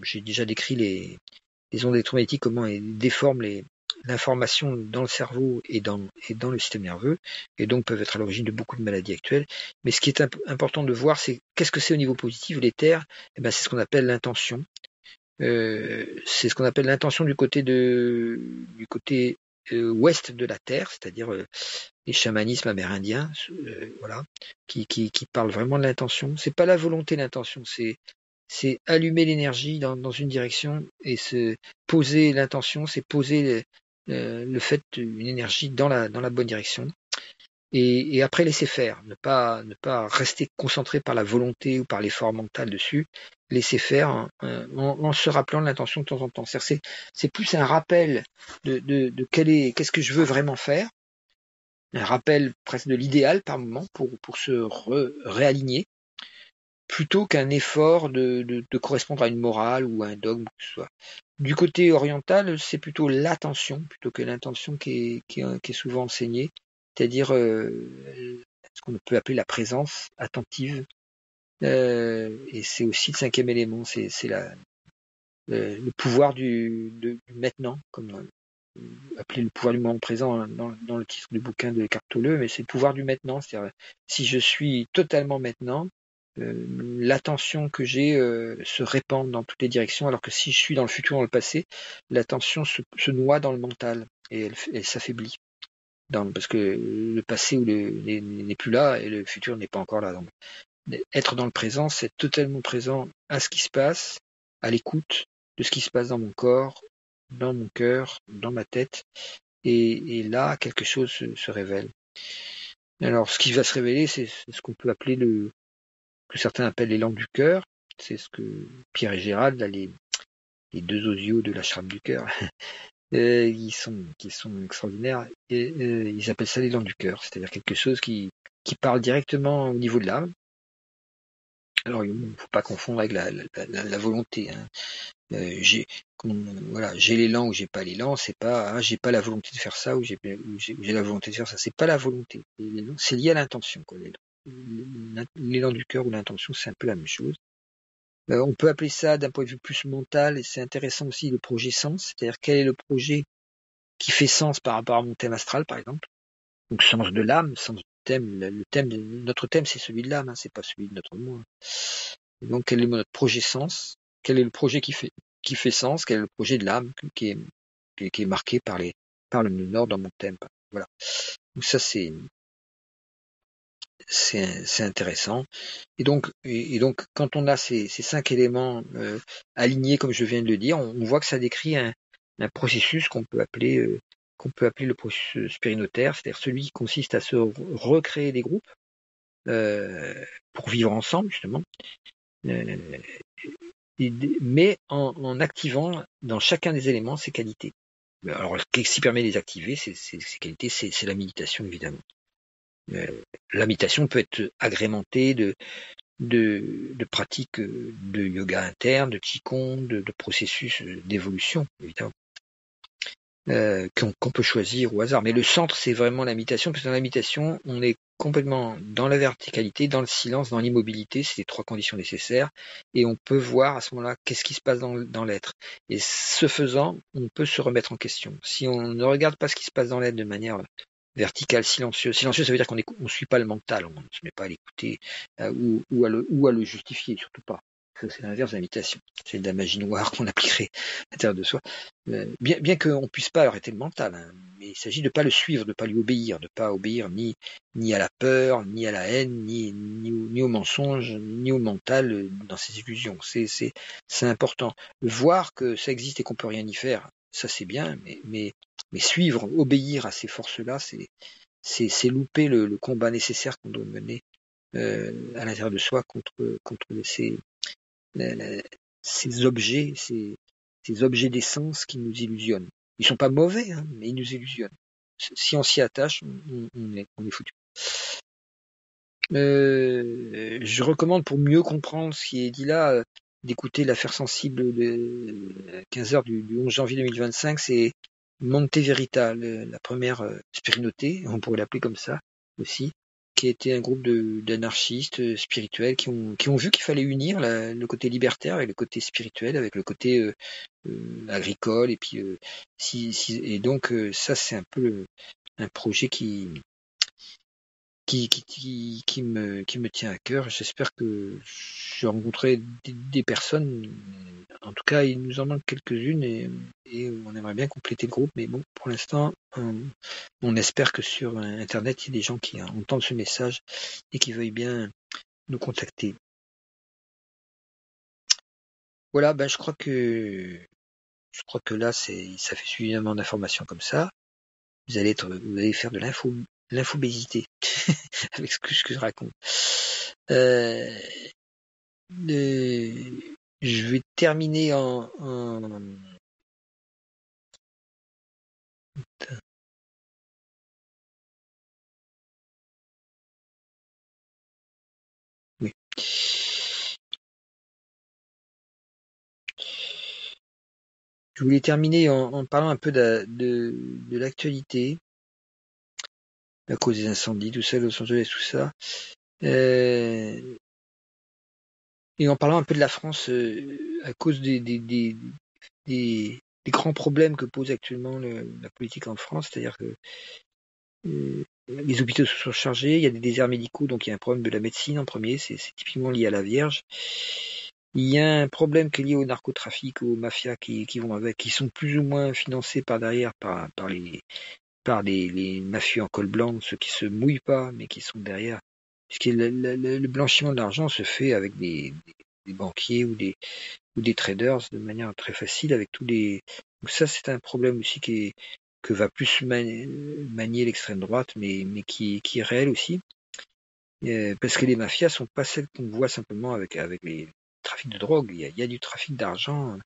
j'ai déjà décrit les ondes électromagnétiques, comment elles déforment l'information dans le cerveau et dans le système nerveux, et donc peuvent être à l'origine de beaucoup de maladies actuelles. Mais ce qui est important de voir, c'est qu'est-ce que c'est au niveau positif, les terres. Eh ben, c'est ce qu'on appelle l'intention. C'est ce qu'on appelle l'intention du côté ouest de la Terre, c'est-à-dire les chamanismes amérindiens, voilà, qui parlent vraiment de l'intention. C'est pas la volonté, l'intention, c'est allumer l'énergie dans une direction et se poser l'intention, c'est poser le fait d'une énergie dans la bonne direction. Et après laisser faire, ne pas rester concentré par la volonté ou par l'effort mental dessus, laisser faire en se rappelant de l'intention de temps en temps. C'est plus un rappel de qu'est-ce que je veux vraiment faire, un rappel presque de l'idéal par moment pour se réaligner, plutôt qu'un effort de correspondre à une morale ou à un dogme, que ce soit. Du côté oriental, c'est plutôt l'attention, plutôt que l'intention qui est souvent enseignée, c'est-à-dire ce qu'on peut appeler la présence attentive. Et c'est aussi le 5e élément, c'est le pouvoir du maintenant, comme appelé le pouvoir du moment présent dans le titre du bouquin de Eckhart Tolle, mais c'est le pouvoir du maintenant, c'est-à-dire si je suis totalement maintenant, l'attention que j'ai se répand dans toutes les directions, alors que si je suis dans le futur, dans le passé, l'attention se noie dans le mental et elle s'affaiblit. Parce que le passé n'est plus là et le futur n'est pas encore là. Donc, être dans le présent, c'est totalement présent à ce qui se passe, à l'écoute de ce qui se passe dans mon corps, dans mon cœur, dans ma tête. Et là, quelque chose se révèle. Alors, ce qui va se révéler, c'est ce qu'on peut appeler que certains appellent l'élan du cœur. C'est ce que Pierre et Gérald, là, les 2 osios de l'ashram du cœur, qui sont extraordinaires. Et ils appellent ça l'élan du cœur, c'est-à-dire quelque chose qui parle directement au niveau de l'âme. Alors, il ne faut pas confondre avec la volonté. Hein. J'ai l'élan ou j'ai pas l'élan, c'est pas j'ai pas la volonté de faire ça ou j'ai la volonté de faire ça. C'est pas la volonté. C'est lié à l'intention. L'élan du cœur ou l'intention, c'est un peu la même chose. On peut appeler ça d'un point de vue plus mental, et c'est intéressant aussi le projet sens, c'est-à-dire quel est le projet qui fait sens par rapport à mon thème astral, par exemple. Donc sens de l'âme, sens du thème. Notre thème, c'est celui de l'âme, hein, c'est pas celui de notre moi. Et donc quel est notre projet sens? Quel est le projet qui fait sens? Quel est le projet de l'âme qui est marqué par le nord dans mon thème? Voilà. Donc ça c'est intéressant. Et donc quand on a ces 5 éléments alignés, comme je viens de le dire, on voit que ça décrit un processus qu'on peut appeler le processus spirinotaire, c'est-à-dire celui qui consiste à se recréer des groupes pour vivre ensemble justement, mais en activant dans chacun des éléments ses qualités. Alors qu'est-ce qui permet de les activer, ces qualités, c'est la méditation évidemment. La méditation peut être agrémentée de pratiques de yoga interne, de qigong, de processus d'évolution, évidemment, qu'on peut choisir au hasard. Mais le centre, c'est vraiment la méditation, parce que dans la méditation, on est complètement dans la verticalité, dans le silence, dans l'immobilité, c'est les 3 conditions nécessaires, et on peut voir à ce moment-là qu'est-ce qui se passe dans l'être. Et ce faisant, on peut se remettre en question. Si on ne regarde pas ce qui se passe dans l'être de manière verticale, silencieuse. Silencieux, ça veut dire qu'on ne suit pas le mental, on ne se met pas à l'écouter ou à le justifier, surtout pas. Ça, c'est l'inverse de la méditation. C'est de la magie noire qu'on appliquerait à l'intérieur de soi. Bien qu'on ne puisse pas arrêter le mental, hein, mais il s'agit de ne pas le suivre, de ne pas lui obéir, de ne pas obéir ni à la peur, ni à la haine, ni au mensonge, ni au mental dans ses illusions. C'est important. Voir que ça existe et qu'on peut rien y faire, ça c'est bien, mais suivre, obéir à ces forces-là, c'est louper le combat nécessaire qu'on doit mener à l'intérieur de soi contre ces objets, ces objets d'essence qui nous illusionnent. Ils sont pas mauvais, hein, mais ils nous illusionnent. Si on s'y attache, on est foutu. Je recommande, pour mieux comprendre ce qui est dit là, d'écouter l'affaire sensible de 15h du 11 janvier 2025. C'est Monte Verita, la première spiritualité, on pourrait l'appeler comme ça aussi, qui était un groupe d'anarchistes spirituels qui ont vu qu'il fallait unir le côté libertaire avec le côté spirituel, avec le côté agricole, et puis et donc ça c'est un peu un projet qui me tient à cœur. J'espère que je rencontrerai des personnes. En tout cas, il nous en manque quelques-unes et on aimerait bien compléter le groupe. Mais bon, pour l'instant, on espère que sur Internet, il y a des gens qui entendent ce message et qui veuillent bien nous contacter. Voilà, ben je crois que là, ça fait suffisamment d'informations comme ça. Vous allez faire de l'infobésité avec ce que je raconte. Je vais terminer en oui. Je voulais terminer en parlant un peu de l'actualité, à cause des incendies, tout ça, Los Angeles, tout ça. Et en parlant un peu de la France, à cause des grands problèmes que pose actuellement la politique en France, c'est-à-dire que les hôpitaux se sont chargés, il y a des déserts médicaux, donc il y a un problème de la médecine en premier, c'est typiquement lié à la Vierge. Il y a un problème qui est lié au narcotrafic, aux mafias qui vont avec, qui sont plus ou moins financés par derrière par les mafieux en col blanc, ceux qui se mouillent pas, mais qui sont derrière. Puisque le blanchiment de l'argent se fait avec des banquiers ou des traders de manière très facile avec tous les. Donc ça, c'est un problème aussi que va plus manier l'extrême droite, mais qui est réel aussi. Parce que les mafias sont pas celles qu'on voit simplement avec les trafics de drogue. Il y a du trafic d'argent.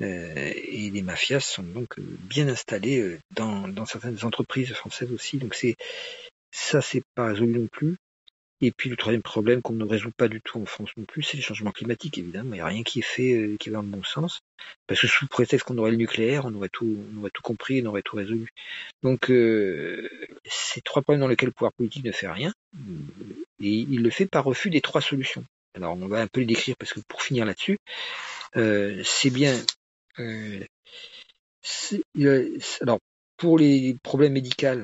Et les mafias sont donc bien installées dans certaines entreprises françaises aussi. Donc c'est pas résolu non plus. Et puis le troisième problème qu'on ne résout pas du tout en France non plus, c'est les changements climatiques, évidemment. Il n'y a rien qui est fait qui va dans le bon sens. Parce que sous prétexte qu'on aurait le nucléaire, on aurait tout compris, on aurait tout résolu. Donc c'est 3 problèmes dans lesquels le pouvoir politique ne fait rien. Et il le fait par refus des 3 solutions. Alors on va un peu les décrire parce que pour finir là-dessus, c'est bien. Alors pour les problèmes médicaux,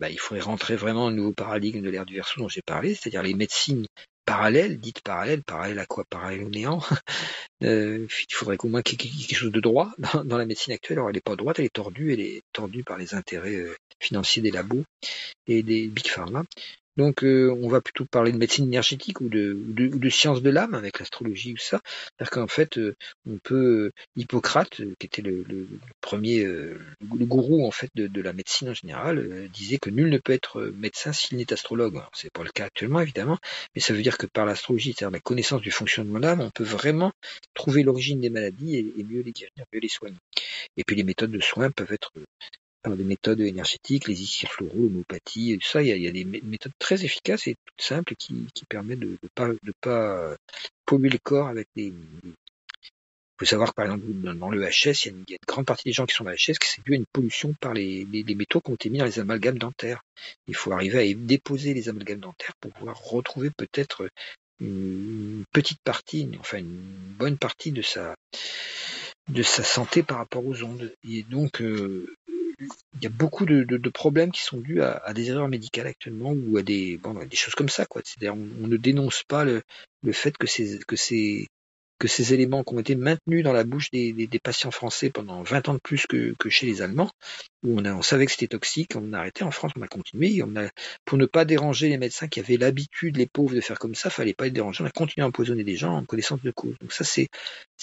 il faudrait rentrer vraiment dans le nouveau paradigme de l'ère du Verseau dont j'ai parlé, c'est-à-dire les médecines parallèles, dites parallèles à quoi? Parallèles au néant. Il faudrait qu'au moins qu'il y ait quelque chose de droit dans la médecine actuelle. Alors elle n'est pas droite, elle est tordue par les intérêts financiers des labos et des big pharma. Donc on va plutôt parler de médecine énergétique ou de sciences de l'âme avec l'astrologie ou ça. C'est-à-dire qu'en fait, on peut Hippocrate, qui était le premier, le gourou en fait de la médecine en général, disait que nul ne peut être médecin s'il n'est astrologue. Alors, c'est pas le cas actuellement évidemment, mais ça veut dire que par l'astrologie, c'est-à-dire la connaissance du fonctionnement de l'âme, on peut vraiment trouver l'origine des maladies et mieux les guérir, mieux les soigner. Et puis les méthodes de soins peuvent être par des méthodes énergétiques, les icis floraux, l'homéopathie, tout ça. Il y a des méthodes très efficaces et toutes simples qui permettent de pas polluer le corps avec des. Il faut savoir que par exemple dans l'EHS, il y a une grande partie des gens qui sont dans l'EHS qui c'est dû à une pollution par les métaux qui ont été mis dans les amalgames dentaires. Il faut arriver à déposer les amalgames dentaires pour pouvoir retrouver peut-être une petite partie, enfin une bonne partie de sa santé par rapport aux ondes. Et donc, il y a beaucoup de problèmes qui sont dus à des erreurs médicales actuellement ou à des choses comme ça, quoi. C'est-à-dire, on ne dénonce pas le fait que ces éléments qui ont été maintenus dans la bouche des patients français pendant 20 ans de plus que chez les Allemands, où on savait que c'était toxique, on a arrêté. En France, on a continué, pour ne pas déranger les médecins qui avaient l'habitude, les pauvres, de faire comme ça, fallait pas les déranger, on a continué à empoisonner des gens en connaissance de cause. Donc ça, c'est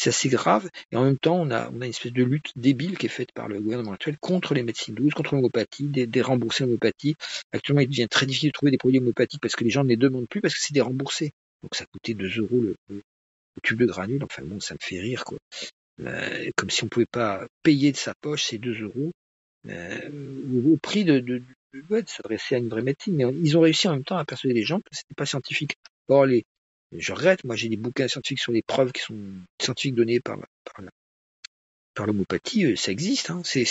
assez grave, et en même temps, on a une espèce de lutte débile qui est faite par le gouvernement actuel contre les médecines douces, contre l'homéopathie, des remboursés l'homéopathie. Actuellement, il devient très difficile de trouver des produits homéopathiques parce que les gens ne les demandent plus parce que c'est des remboursés. Donc ça coûtait 2 euros le tube de granules. Enfin bon, ça me fait rire, quoi. Comme si on pouvait pas payer de sa poche ces 2 euros au prix de s'adresser à une vraie médecine. Mais ils ont réussi en même temps à persuader les gens que c'était pas scientifique. Or, je regrette, moi j'ai des bouquins scientifiques sur les preuves qui sont scientifiques données par l'homéopathie, ça existe. Hein. C'est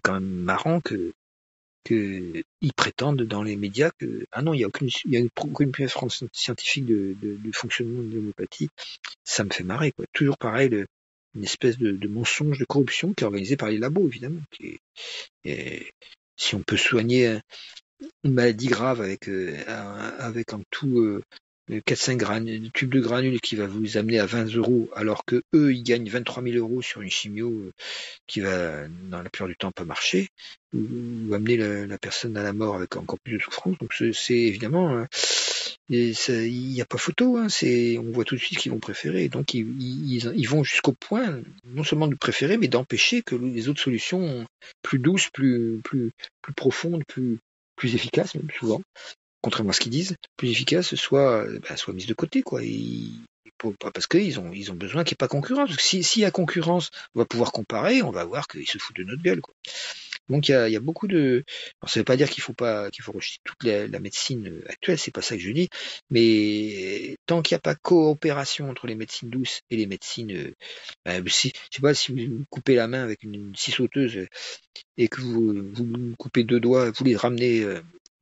quand même marrant que ils prétendent dans les médias que non, il y a aucune preuve scientifique du fonctionnement de l'homéopathie. Ça me fait marrer, quoi. Toujours pareil, une espèce de mensonge, de corruption qui est organisée par les labos, évidemment. Et si on peut soigner une maladie grave avec en tout 4-5 tubes de granules qui va vous amener à 20 euros, alors que eux ils gagnent 23 000 euros sur une chimio qui va dans la plupart du temps pas marcher, ou amener la personne à la mort avec encore plus de souffrance. Donc c'est évidemment il n'y a pas photo, hein, on voit tout de suite qu'ils vont préférer. Donc ils vont jusqu'au point non seulement de préférer, mais d'empêcher que les autres solutions plus douces, plus profondes, plus efficaces, même souvent, contrairement à ce qu'ils disent, plus efficaces, soient mises de côté, quoi. Parce qu'ils ont besoin qu'il n'y ait pas concurrence. Parce que s'il y a concurrence, on va pouvoir comparer, on va voir qu'ils se foutent de notre gueule, quoi. Donc il y a beaucoup de. Alors, ça ne veut pas dire qu'il faut rejeter toute la médecine actuelle, c'est pas ça que je dis. Mais tant qu'il n'y a pas coopération entre les médecines douces et les médecines, je sais pas, si vous coupez la main avec une scie sauteuse et que vous coupez 2 doigts, vous les ramenez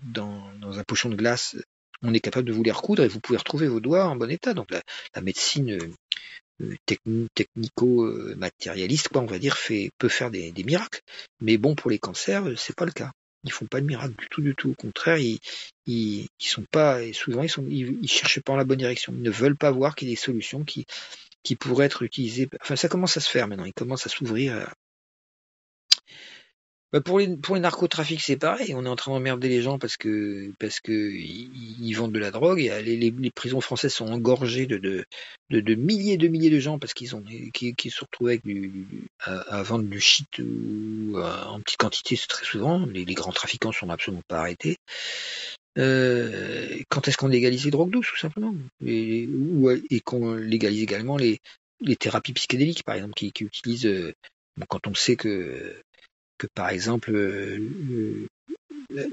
dans un pochon de glace, on est capable de vous les recoudre et vous pouvez retrouver vos doigts en bon état. Donc la médecine technico-matérialiste, on va dire, peut faire des miracles. Mais bon, pour les cancers, c'est pas le cas. Ils font pas de miracle du tout. Au contraire, ils sont pas, et souvent ils cherchent pas en la bonne direction. Ils ne veulent pas voir qu'il y a des solutions qui pourraient être utilisées. Enfin, ça commence à se faire maintenant. Ils commencent à s'ouvrir. Pour les narcotrafics, c'est pareil. On est en train d'emmerder les gens parce que ils vendent de la drogue. Et les prisons françaises sont engorgées de milliers de gens parce qu'ils qui se retrouvent avec à vendre du shit ou en petite quantité, c'est très souvent. Les grands trafiquants sont absolument pas arrêtés. Quand est-ce qu'on légalise les drogues douces, tout simplement, et qu'on légalise également les thérapies psychédéliques, par exemple, qui utilisent quand on sait que par exemple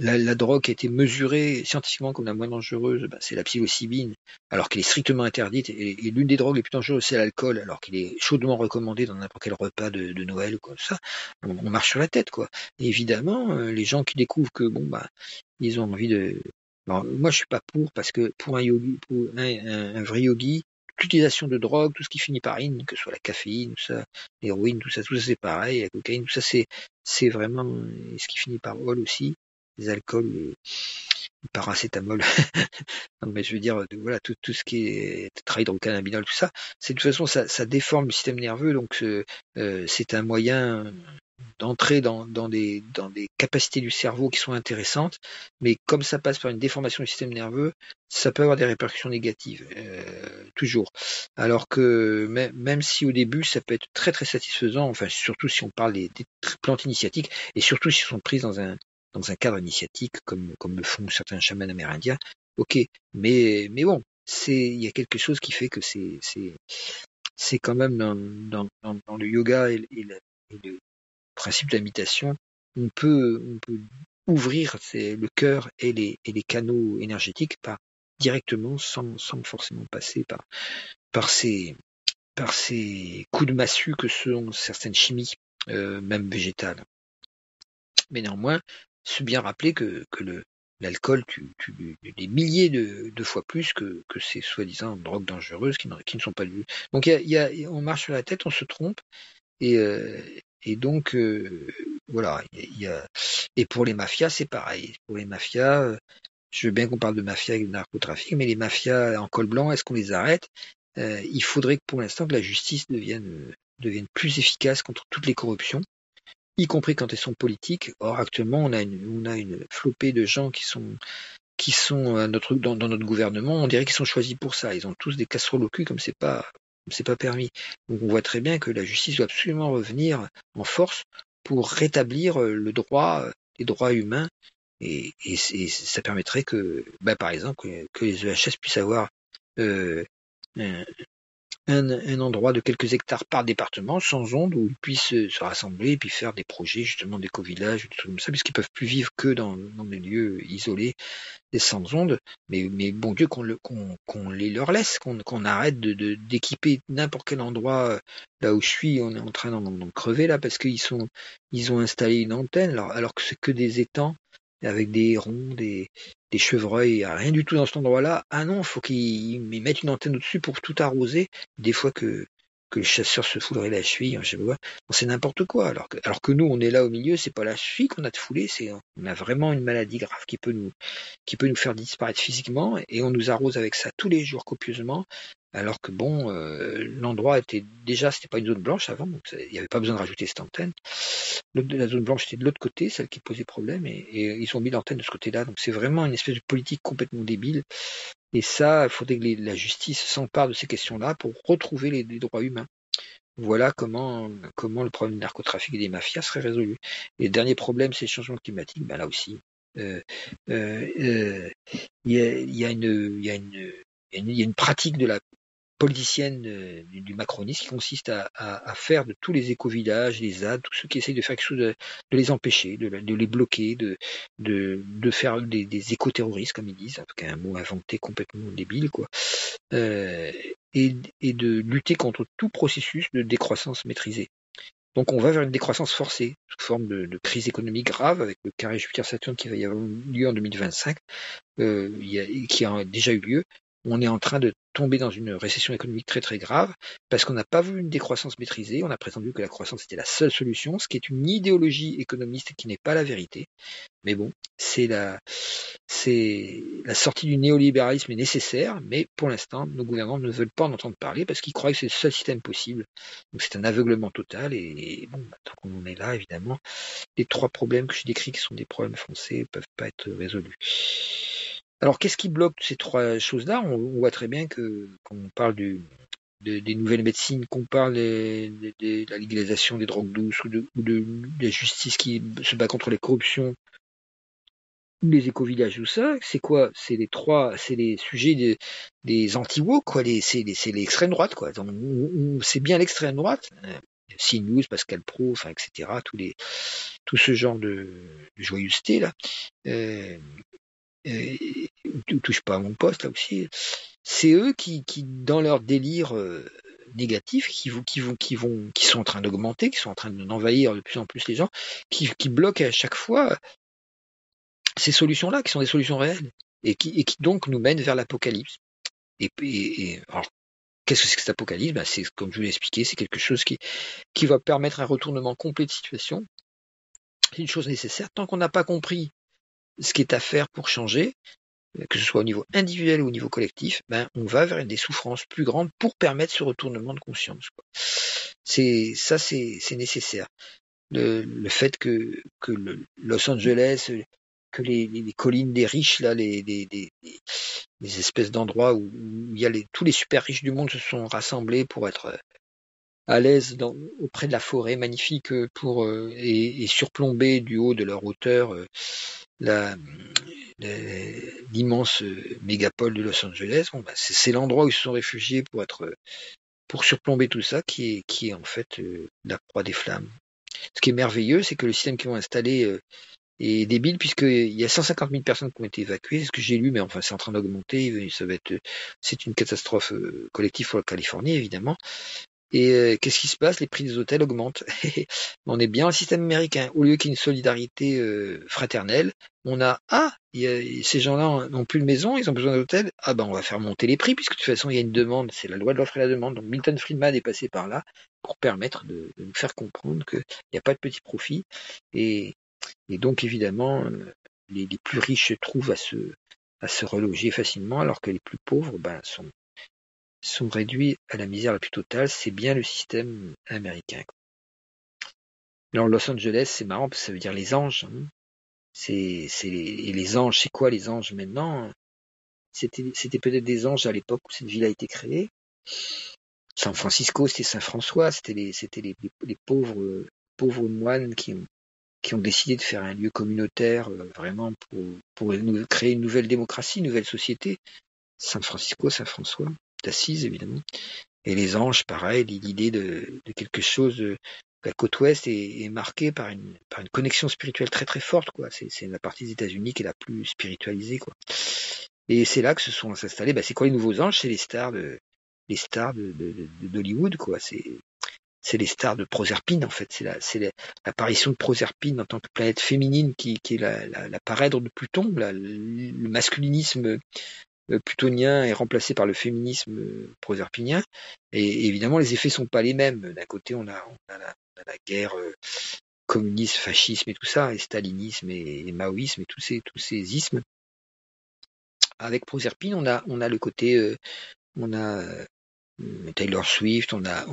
la drogue a été mesurée scientifiquement comme la moins dangereuse, c'est la psilocybine, alors qu'elle est strictement interdite, et l'une des drogues les plus dangereuses, c'est l'alcool, alors qu'il est chaudement recommandé dans n'importe quel repas de Noël ou comme ça. On marche sur la tête, quoi. Et évidemment, les gens qui découvrent que ils ont envie de. Alors, moi, je suis pas parce que pour un yogi, pour un vrai yogi, l'utilisation de drogue, tout ce qui finit par in, que ce soit la caféine, tout ça, l'héroïne, tout ça c'est pareil, la cocaïne, tout ça c'est vraiment ce qui finit par ol aussi, les alcools, le paracétamol. Non, mais je veux dire, voilà, tout ce qui est tétrahydrocannabinol, tout ça, c'est de toute façon ça déforme le système nerveux, donc c'est un moyen d'entrer dans des capacités du cerveau qui sont intéressantes, mais comme ça passe par une déformation du système nerveux, ça peut avoir des répercussions négatives, toujours. Alors que même si au début ça peut être très très satisfaisant, enfin surtout si on parle des plantes initiatiques, et surtout si elles sont prises dans un cadre initiatique comme le font certains chamans amérindiens, ok, mais bon, il y a quelque chose qui fait que c'est quand même dans le yoga et le principe d'imitation, on peut ouvrir le cœur et les canaux énergétiques directement sans forcément passer par ces coups de massue que sont certaines chimies, même végétales. Mais néanmoins, se bien rappeler que l'alcool tue des milliers de fois plus que ces soi-disant drogues dangereuses qui ne sont pas lues. Donc on marche sur la tête, on se trompe, et donc voilà. Et pour les mafias, c'est pareil. Pour les mafias, je veux bien qu'on parle de mafia et de narcotrafic, mais les mafias en col blanc, est-ce qu'on les arrête? Il faudrait que pour l'instant que la justice devienne plus efficace contre toutes les corruptions, y compris quand elles sont politiques. Or actuellement, on a une flopée de gens qui sont dans notre gouvernement. On dirait qu'ils sont choisis pour ça. Ils ont tous des casseroles au cul comme c'est pas permis. Donc on voit très bien que la justice doit absolument revenir en force pour rétablir le droit, les droits humains, et ça permettrait que, par exemple, que les EHS puissent avoir euh, un endroit de quelques hectares par département, sans onde, où ils puissent se rassembler et puis faire des projets justement d'éco-village, des trucs comme ça, puisqu'ils peuvent plus vivre que dans des lieux isolés et sans onde. Mais bon Dieu qu'on les leur laisse, qu'on arrête d'équiper n'importe quel endroit. Là où je suis, on est en train d'en crever là, parce ils ont installé une antenne, alors que c'est que des étangs avec des hérons, des chevreuils, rien du tout dans cet endroit-là. Ah non, faut qu'ils mettent une antenne au-dessus pour tout arroser. Des fois que le chasseur se foulerait la cheville, je sais pas quoi. C'est n'importe quoi. Alors que nous, on est là au milieu, c'est pas la cheville qu'on a de fouler, on a vraiment une maladie grave qui peut nous faire disparaître physiquement, et on nous arrose avec ça tous les jours copieusement. Alors que bon, l'endroit c'était pas une zone blanche avant, donc il n'y avait pas besoin de rajouter cette antenne. La zone blanche était de l'autre côté, celle qui posait problème, et ils ont mis l'antenne de ce côté-là. Donc c'est vraiment une espèce de politique complètement débile. Et ça, il faudrait que la justice s'empare de ces questions-là pour retrouver les droits humains. Voilà comment le problème du narcotrafic et des mafias serait résolu. Et le dernier problème, c'est le changement climatique. Là aussi, il y a une pratique de la politicienne du macronisme qui consiste à faire de tous les éco-villages, les ZAD, tous ceux qui essayent de faire quelque chose, de les empêcher, de les bloquer, de faire des éco-terroristes, comme ils disent, avec un mot inventé complètement débile, quoi. Et de lutter contre tout processus de décroissance maîtrisée. Donc on va vers une décroissance forcée, sous forme de crise économique grave, avec le carré Jupiter-Saturne qui va y avoir lieu en 2025, qui a déjà eu lieu. On est en train de tomber dans une récession économique très très grave, parce qu'on n'a pas voulu une décroissance maîtrisée, on a prétendu que la croissance était la seule solution, ce qui est une idéologie économiste qui n'est pas la vérité. Mais bon, c'est la sortie du néolibéralisme est nécessaire, mais pour l'instant, nos gouvernants ne veulent pas en entendre parler parce qu'ils croient que c'est le seul système possible. Donc c'est un aveuglement total, et bon, tant qu'on en est là, évidemment, les trois problèmes que j'ai décrits, qui sont des problèmes foncés, ne peuvent pas être résolus. Alors, qu'est-ce qui bloque ces trois choses-là? On voit très bien que quand on parle des nouvelles médecines, qu'on parle de la légalisation des drogues douces, ou de la justice qui se bat contre les corruptions, les éco-villages, tout ça, c'est quoi? C'est les sujets des anti-woke, quoi. C'est l'extrême droite, quoi. C'est bien l'extrême droite. CNews, Pascal Pro, enfin, etc. Tout ce genre de joyeuseté, là. Touche pas à mon poste, là aussi. C'est eux qui dans leur délire négatif, qui sont en train d'augmenter, qui sont en train d'envahir de plus en plus les gens, qui bloquent à chaque fois ces solutions-là, qui sont des solutions réelles, et qui donc nous mènent vers l'apocalypse. Et alors, qu'est-ce que c'est que cet apocalypse? C'est, comme je vous l'ai expliqué, c'est quelque chose qui va permettre un retournement complet de situation. C'est une chose nécessaire. Tant qu'on n'a pas compris ce qui est à faire pour changer, que ce soit au niveau individuel ou au niveau collectif, on va vers des souffrances plus grandes pour permettre ce retournement de conscience, quoi. C'est nécessaire. Le fait que Los Angeles, que les collines des riches, là, les espèces d'endroits où il y a tous les super riches du monde se sont rassemblés pour être à l'aise auprès de la forêt magnifique, et surplomber du haut de leur hauteur l'immense mégapole de Los Angeles. C'est l'endroit où ils se sont réfugiés pour surplomber tout ça, qui est en fait la proie des flammes. Ce qui est merveilleux, c'est que le système qu'ils vont installer est débile, puisqu'il y a 150 000 personnes qui ont été évacuées, c'est ce que j'ai lu, mais enfin c'est en train d'augmenter, c'est une catastrophe collective pour la Californie, évidemment. Et qu'est-ce qui se passe? Les prix des hôtels augmentent. On est bien au système américain. Au lieu qu'il y ait une solidarité fraternelle, ces gens-là n'ont plus de maison, ils ont besoin d'hôtels. Ah ben on va faire monter les prix, puisque de toute façon il y a une demande, c'est la loi de l'offre et la demande. Donc Milton Friedman est passé par là pour permettre de nous faire comprendre qu'il n'y a pas de petit profit. Et, et donc évidemment, les plus riches se trouvent à se reloger facilement, alors que les plus pauvres sont réduits à la misère la plus totale. C'est bien le système américain. Alors Los Angeles, c'est marrant parce que ça veut dire les anges. Hein. Et les anges, c'est quoi les anges maintenant? C'était peut-être des anges à l'époque où cette ville a été créée. San Francisco, c'était Saint-François, c'était les pauvres moines qui ont décidé de faire un lieu communautaire vraiment pour créer une nouvelle démocratie, une nouvelle société. San Francisco, Saint-François d'Assise, évidemment. Et les anges, pareil, l'idée de quelque chose. La côte ouest est marquée par une connexion spirituelle très très forte, quoi. C'est la partie des États-Unis qui est la plus spiritualisée, quoi. Et c'est là que se sont installés. C'est quoi les nouveaux anges? C'est les stars d'Hollywood, quoi. C'est les stars de Proserpine, en fait. C'est l'apparition de Proserpine en tant que planète féminine qui est la parèdre de Pluton. Le masculinisme plutonien est remplacé par le féminisme proserpinien. Et évidemment, les effets sont pas les mêmes. D'un côté, on a la guerre communisme, fascisme et tout ça, et stalinisme et maoïsme et tous ces ismes. Avec Proserpine, on a le côté, on a Taylor Swift, on a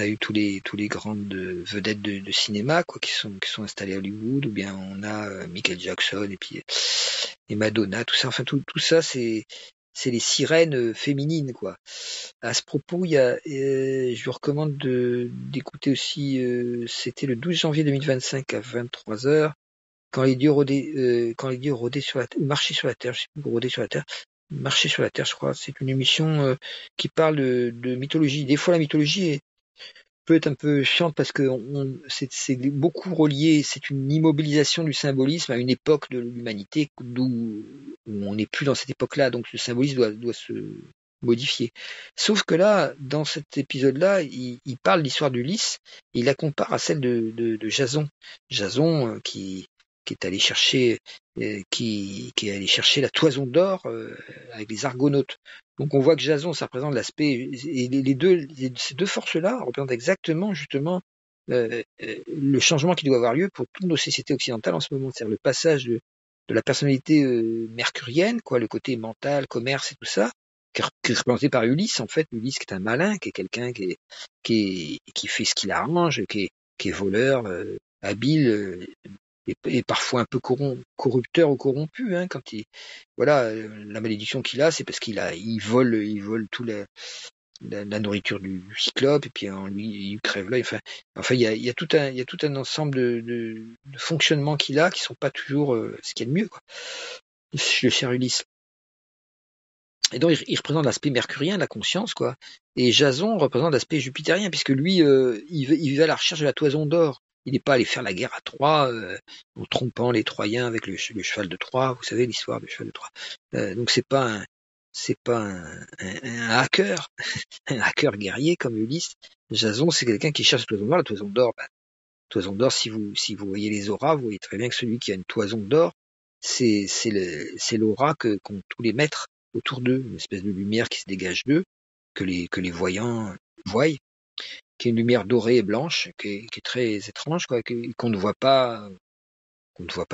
eu tous les grandes vedettes de cinéma, quoi, qui sont installées à Hollywood, ou bien on a Michael Jackson et Madonna, tout ça. Enfin, tout ça, c'est les sirènes féminines, quoi. À ce propos, je vous recommande d'écouter aussi, c'était le 12 janvier 2025 à 23h, quand les dieux rôdaient sur la terre, ou marchaient sur la terre, je sais plus, rôdaient sur la terre, marcher sur la terre, je crois. C'est une émission qui parle de mythologie. Des fois, la mythologie peut être un peu chiante parce que c'est beaucoup relié. C'est une immobilisation du symbolisme à une époque de l'humanité où on n'est plus dans cette époque-là. Donc, le symbolisme doit se modifier. Sauf que là, dans cet épisode-là, il parle de l'histoire d'Ulysse et il la compare à celle de Jason. Jason qui est allé chercher la toison d'or avec les Argonautes. Donc on voit que Jason, ça représente l'aspect, et ces deux forces-là représentent exactement justement le changement qui doit avoir lieu pour toutes nos sociétés occidentales en ce moment, c'est-à-dire le passage de la personnalité mercurienne, quoi, le côté mental, commerce et tout ça, qui est représenté par Ulysse, en fait. Ulysse qui est un malin, qui est quelqu'un qui fait ce qu'il arrange, qui est voleur, habile, et parfois un peu corrupteur ou corrompu, hein, quand voilà, la malédiction qu'il a, c'est parce il vole tout la nourriture du cyclope, et puis lui, il crève l'œil. Enfin, il y a tout un ensemble de fonctionnements qu'il a qui sont pas toujours ce qu'il y a de mieux, quoi. Le cher Ulysse. Et donc, il représente l'aspect mercurien, la conscience, quoi. Et Jason représente l'aspect jupitérien, puisque lui, il va à la recherche de la toison d'or. Il n'est pas allé faire la guerre à Troie, en trompant les Troyens avec le cheval de Troie. Vous savez l'histoire du cheval de Troie. Donc c'est pas un hacker, un hacker guerrier comme Ulysse. Jason, c'est quelqu'un qui cherche la toison d'or. La toison d'or, si vous voyez les auras, vous voyez très bien que celui qui a une toison d'or, c'est l'aura qu'ont tous les maîtres autour d'eux, une espèce de lumière qui se dégage d'eux, que les voyants voient, qui est une lumière dorée et blanche, qui est très étrange, quoi, qu'on ne voit pas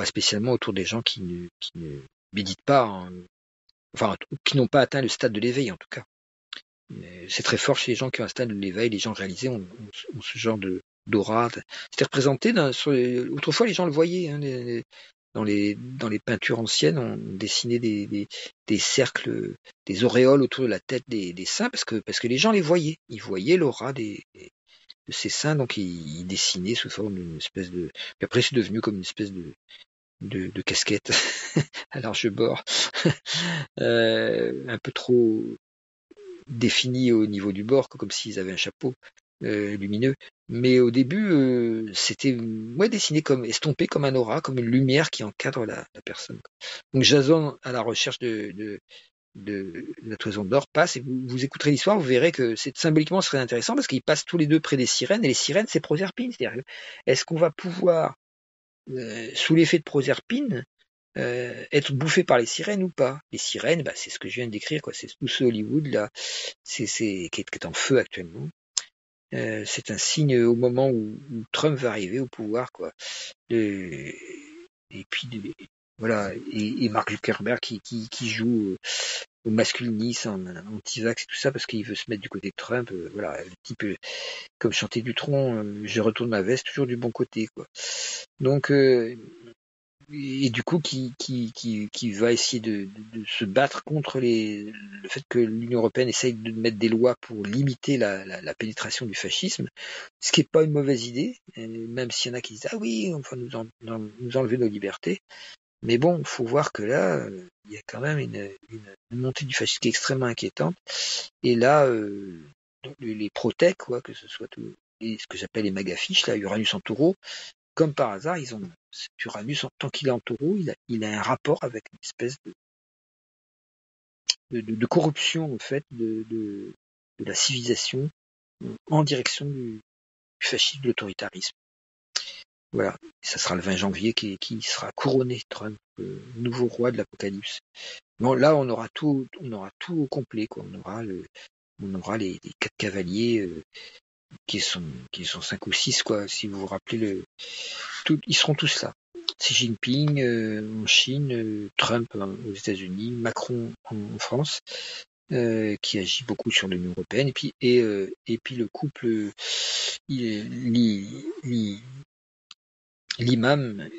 spécialement autour des gens qui ne méditent pas, enfin, qui n'ont pas atteint le stade de l'éveil, en tout cas. C'est très fort chez les gens qui ont un stade de l'éveil, les gens réalisés ont ce genre d'aura. C'était représenté autrefois, les gens le voyaient, hein, dans les peintures anciennes, on dessinait des cercles, des auréoles autour de la tête des saints parce que les gens les voyaient. Ils voyaient l'aura de ces saints, donc ils dessinaient sous forme d'une espèce de. Puis après, c'est devenu comme une espèce de casquette à large bord, un peu trop définie au niveau du bord, comme s'ils avaient un chapeau. lumineux. Mais au début, c'était dessiné comme estompé comme un aura, comme une lumière qui encadre la personne. Donc Jason, à la recherche de la toison d'or, passe, et vous écouterez l'histoire, vous verrez que symboliquement ce serait intéressant parce qu'ils passent tous les deux près des sirènes, et les sirènes c'est Proserpine. C'est-à-dire, est-ce qu'on va pouvoir, sous l'effet de Proserpine, être bouffé par les sirènes ou pas? Les sirènes, c'est ce que je viens de décrire, quoi. C'est tout ce Hollywood là, qui est en feu actuellement. C'est un signe au moment où Trump va arriver au pouvoir, quoi. Et puis voilà, et Mark Zuckerberg qui joue au masculinisme, en anti-vax et tout ça parce qu'il veut se mettre du côté de Trump. Voilà, le type, comme chantait Dutronc, je retourne ma veste toujours du bon côté, quoi. Donc et du coup qui va essayer de se battre contre le fait que l'Union européenne essaye de mettre des lois pour limiter la pénétration du fascisme, ce qui n'est pas une mauvaise idée, même s'il y en a qui disent ah oui, on va nous enlever nos libertés. Mais bon, il faut voir que là, il y a quand même une montée du fascisme qui est extrêmement inquiétante. Et là, les protèques, quoi, que ce soit ce que j'appelle les magafiches, là, Uranus en taureau, comme par hasard, ils ont Uranus, tant qu'il est en taureau, il a un rapport avec une espèce de corruption, en fait, de la civilisation en direction du fascisme, de l'autoritarisme. Voilà. Et ça sera le 20 janvier qui sera couronné Trump, nouveau roi de l'Apocalypse. Bon, là, on aura tout au complet, quoi. On aura les 4 cavaliers, qui sont 5 ou 6, quoi. Si vous vous rappelez ils seront tous là. Xi Jinping en Chine, Trump aux États-Unis, Macron en France, qui agit beaucoup sur l'Union européenne, et puis le couple l'imam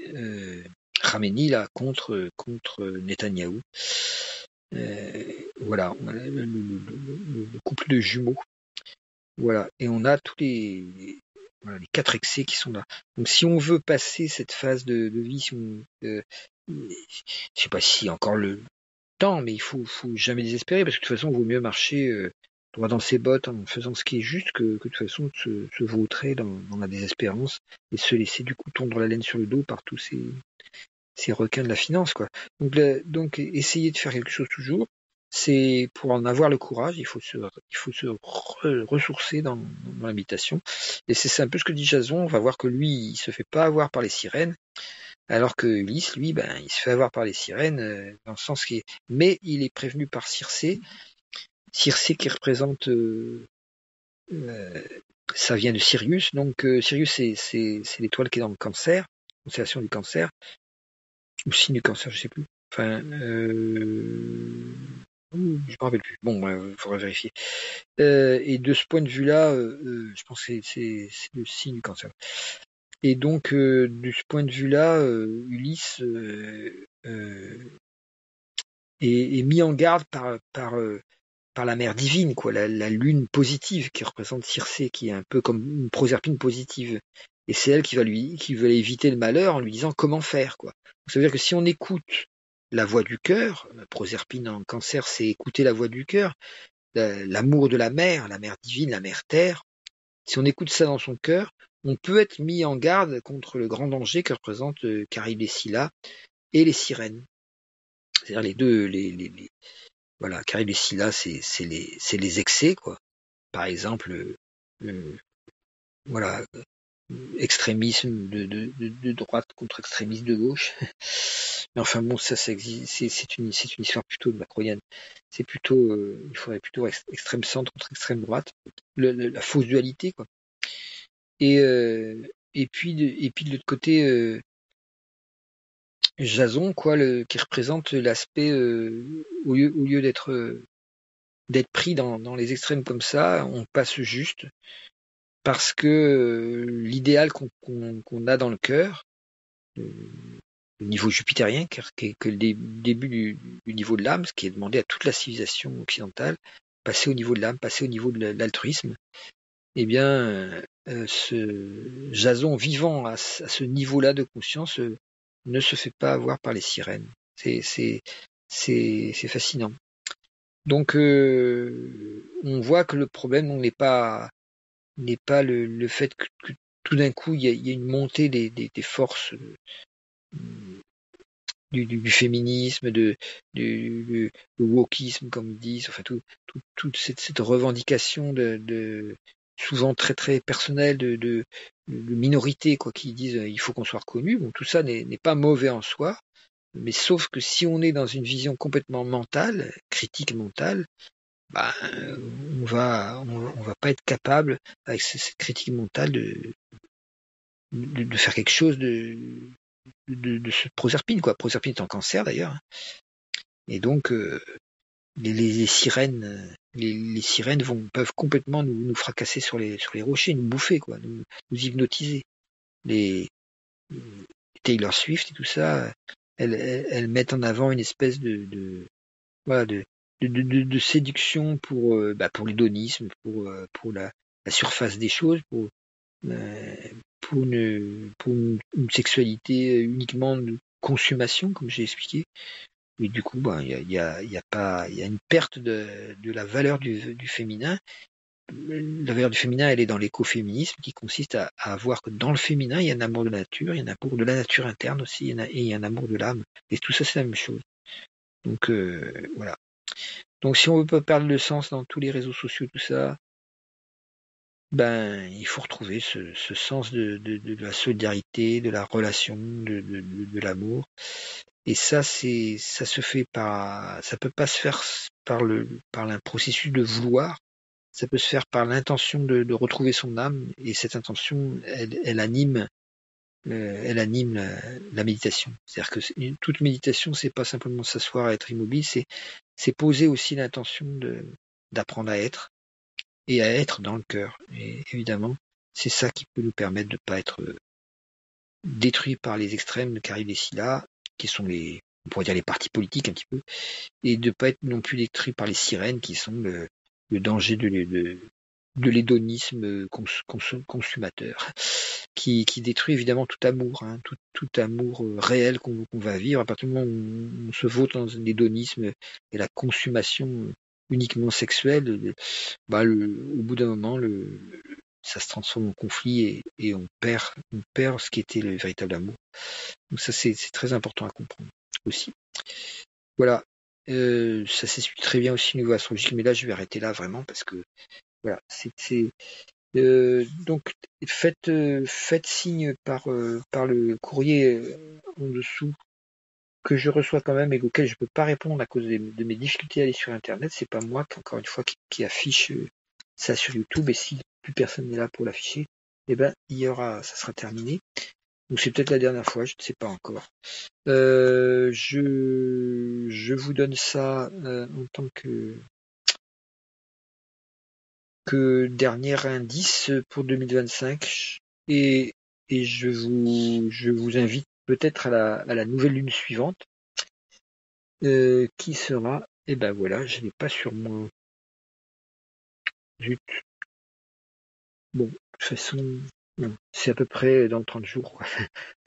Khamenei là contre Netanyahou. Voilà, on a le couple de jumeaux. Voilà, et on a tous les 4 excès qui sont là. Donc si on veut passer cette phase de vie, je sais pas si encore le temps, mais il faut jamais désespérer, parce que de toute façon, il vaut mieux marcher droit dans ses bottes en faisant ce qui est juste que de toute façon se vautrer dans la désespérance et se laisser du coup tondre la laine sur le dos par tous ces requins de la finance, quoi. Donc essayer de faire quelque chose toujours, c'est pour en avoir le courage, il faut se ressourcer dans l'habitation. Et c'est un peu ce que dit Jason. On va voir que lui, il se fait pas avoir par les sirènes, alors que Ulysse, lui, il se fait avoir par les sirènes, dans le sens mais il est prévenu par Circé qui représente, ça vient de Sirius. Donc Sirius, c'est l'étoile qui est dans le Cancer, constellation du Cancer, ou signe du Cancer, je sais plus. Enfin, je me rappelle plus. Bon, il faudra vérifier. Et de ce point de vue-là, je pense que c'est le signe du Cancer. Et donc, de ce point de vue-là, Ulysse est mis en garde par la mère divine, quoi, la lune positive qui représente Circé, qui est un peu comme une Proserpine positive. Et c'est elle qui va éviter le malheur en lui disant comment faire, quoi. Donc, ça veut dire que si on écoute la voix du cœur, Proserpine en Cancer, c'est écouter la voix du cœur, l'amour de la mère divine, la mère terre. Si on écoute ça dans son cœur, on peut être mis en garde contre le grand danger que représentent Charybdis et Scylla et les sirènes. C'est-à-dire les deux, voilà, Charybdis et Scylla, c'est les excès, quoi. Par exemple, voilà, extrémisme de droite contre extrémisme de gauche. Mais enfin bon, ça existe, c'est une histoire plutôt macronienne. C'est plutôt, il faudrait plutôt extrême centre contre extrême droite, la fausse dualité, quoi. Et puis de l'autre côté, Jason, quoi, qui représente l'aspect, au lieu d'être pris dans les extrêmes comme ça, on passe juste, parce que l'idéal qu'on a dans le cœur, le niveau jupitérien, qui est que le début du niveau de l'âme, ce qui est demandé à toute la civilisation occidentale, passer au niveau de l'âme, passer au niveau de l'altruisme, eh bien, ce Jason vivant à ce niveau-là de conscience ne se fait pas avoir par les sirènes. C'est fascinant. Donc, on voit que le problème, on n'est pas n'est pas le fait que tout d'un coup il y a une montée des forces du féminisme, du wokisme comme ils disent, enfin toute cette revendication de souvent très très personnelle de minorités quoi, qui disent il faut qu'on soit reconnu. Bon, tout ça n'est pas mauvais en soi, mais sauf que si on est dans une vision complètement mentale, critique mentale, bah, on va pas être capable avec cette critique mentale de faire quelque chose de ce Proserpine quoi. Proserpine est en cancer d'ailleurs, hein. Et donc les sirènes, les sirènes peuvent complètement nous fracasser sur les rochers, nous bouffer quoi, nous hypnotiser. Les Taylor Swift et tout ça, elles mettent en avant une espèce voilà de séduction pour l'hédonisme, pour la surface des choses, euh, pour une sexualité uniquement de consommation, comme j'ai expliqué. Et du coup, il y a une perte de la valeur du féminin. La valeur du féminin, elle est dans l'écoféminisme, qui consiste à voir que dans le féminin, il y a un amour de la nature, il y a un amour de la nature interne aussi, et il y a un amour de l'âme. Et tout ça, c'est la même chose. Donc voilà. Donc si on veut pas perdre le sens dans tous les réseaux sociaux, tout ça, il faut retrouver ce sens de la solidarité, de la relation, de l'amour. Et ça se fait ça peut pas se faire par un processus de vouloir. Ça peut se faire par l'intention de retrouver son âme. Et cette intention, elle anime la méditation. C'est-à-dire que toute méditation, c'est pas simplement s'asseoir à être immobile, c'est poser aussi l'intention d'apprendre à être et à être dans le cœur. Et évidemment, c'est ça qui peut nous permettre de ne pas être détruits par les extrêmes car il est si là, qui sont on pourrait dire les partis politiques un petit peu, et de ne pas être non plus détruits par les sirènes qui sont le danger de l'hédonisme consommateur, qui détruit évidemment tout amour, hein, tout amour réel qu'on va vivre à partir du moment où on se vaut dans l'hédonisme et la consommation uniquement sexuelle. Au bout d'un moment, ça se transforme en conflit et on perd ce qui était le véritable amour. Donc ça, c'est très important à comprendre aussi. Voilà. Ça s'explique très bien aussi au niveau astrologique, mais là, je vais arrêter là vraiment parce que voilà, donc faites signe par le courrier en dessous que je reçois quand même et auquel je peux pas répondre à cause de mes difficultés à aller sur Internet. C'est pas moi encore une fois qui affiche ça sur YouTube, et si plus personne n'est là pour l'afficher, ça sera terminé. Donc c'est peut-être la dernière fois, je ne sais pas encore. Je vous donne ça en tant que dernier indice pour 2025 et je vous invite peut-être à la nouvelle lune suivante qui sera, voilà, je n'ai pas sur moi. Zut. Bon, de toute façon, non, c'est à peu près dans 30 jours, quoi.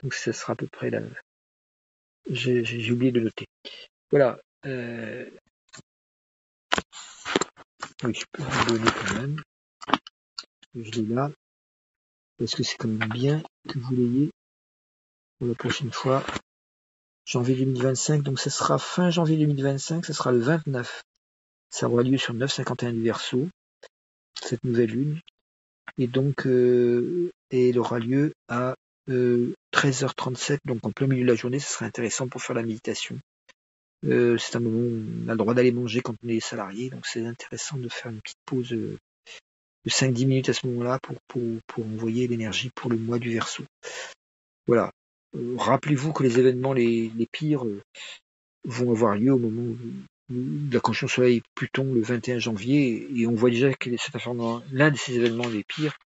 Donc ça sera à peu près là. J'ai oublié de noter. Voilà. Oui, je peux vous donner quand même. Je l'ai là. Parce que c'est quand même bien que vous l'ayez pour la prochaine fois. Janvier 2025, donc ça sera fin janvier 2025, ça sera le 29. Ça aura lieu sur 9,51 du Verseau, cette nouvelle lune. Et donc, elle aura lieu à 13h37, donc en plein milieu de la journée, ce serait intéressant pour faire la méditation. C'est un moment où on a le droit d'aller manger quand on est salarié, donc c'est intéressant de faire une petite pause de 5-10 minutes à ce moment-là pour envoyer l'énergie pour le mois du Verseau. Voilà. Rappelez-vous que les événements les pires vont avoir lieu au moment où la conjonction Soleil-Pluton le 21 janvier, et on voit déjà que l'un de ces événements les pires,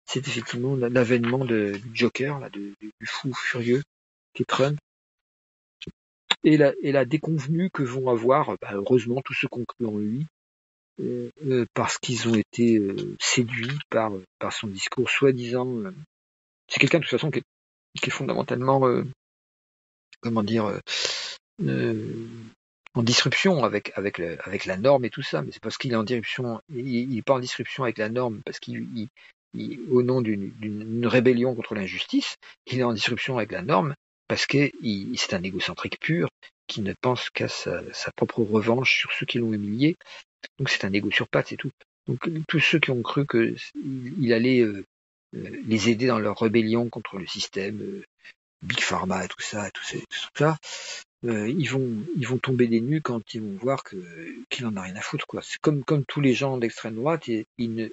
c'est effectivement l'avènement du Joker, du fou furieux, qui est Trump, et la déconvenue que vont avoir, heureusement, tous ceux qui ont cru en lui, parce qu'ils ont été séduits par son discours soi-disant. C'est quelqu'un de toute façon qui est fondamentalement, comment dire, en disruption avec la norme et tout ça, mais c'est parce qu'il est en disruption, il est pas en disruption avec la norme parce qu'il au nom d'une rébellion contre l'injustice, il est en disruption avec la norme parce que c'est un égocentrique pur qui ne pense qu'à sa propre revanche sur ceux qui l'ont humilié. Donc c'est un égo sur pattes, c'est tout. Donc tous ceux qui ont cru qu'il allait les aider dans leur rébellion contre le système, Big Pharma et tout ça, ils vont tomber des nues quand ils vont voir qu'il en a rien à foutre, quoi. C'est comme tous les gens d'extrême droite, il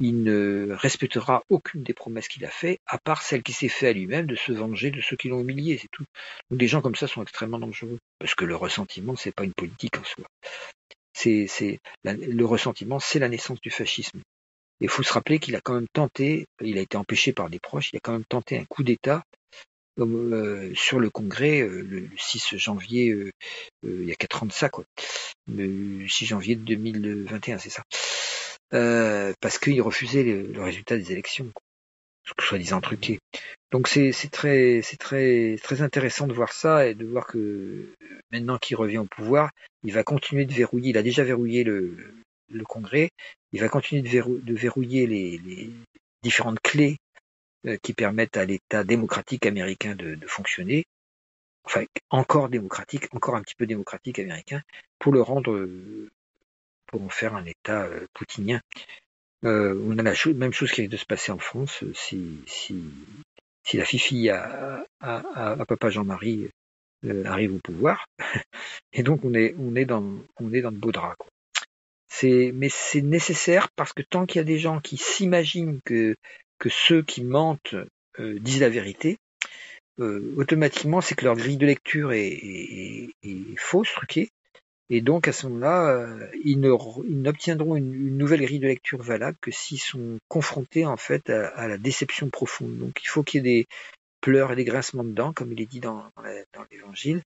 ne respectera aucune des promesses qu'il a fait, à part celle qu'il s'est fait à lui-même de se venger de ceux qui l'ont humilié, c'est tout. Donc des gens comme ça sont extrêmement dangereux, parce que le ressentiment, c'est pas une politique en soi. Le ressentiment, c'est la naissance du fascisme. Il faut se rappeler qu'il a quand même tenté, il a été empêché par des proches, il a quand même tenté un coup d'État sur le Congrès le 6 janvier, il y a 4 ans de ça, quoi. Le 6 janvier 2021, c'est ça. Parce qu'il refusait le résultat des élections, soi-disant truqué. Donc c'est très intéressant de voir ça et de voir que maintenant qu'il revient au pouvoir, il va continuer de verrouiller. Il a déjà verrouillé le Congrès. Il va continuer de verrouiller les différentes clés qui permettent à l'État démocratique américain de fonctionner. Enfin, encore démocratique, encore un petit peu démocratique américain, pour le rendre, pour en faire un État poutinien. On a la même chose qui risque de se passer en France si la fifi à papa Jean-Marie arrive au pouvoir. Et donc on est dans de beaux draps, quoi. Mais c'est nécessaire parce que tant qu'il y a des gens qui s'imaginent que ceux qui mentent disent la vérité, automatiquement c'est que leur grille de lecture est fausse, truquée. Et donc à ce moment-là, ils n'obtiendront une nouvelle grille de lecture valable que s'ils sont confrontés en fait à la déception profonde. Donc il faut qu'il y ait des pleurs et des grincements de dents, comme il est dit dans l'Évangile.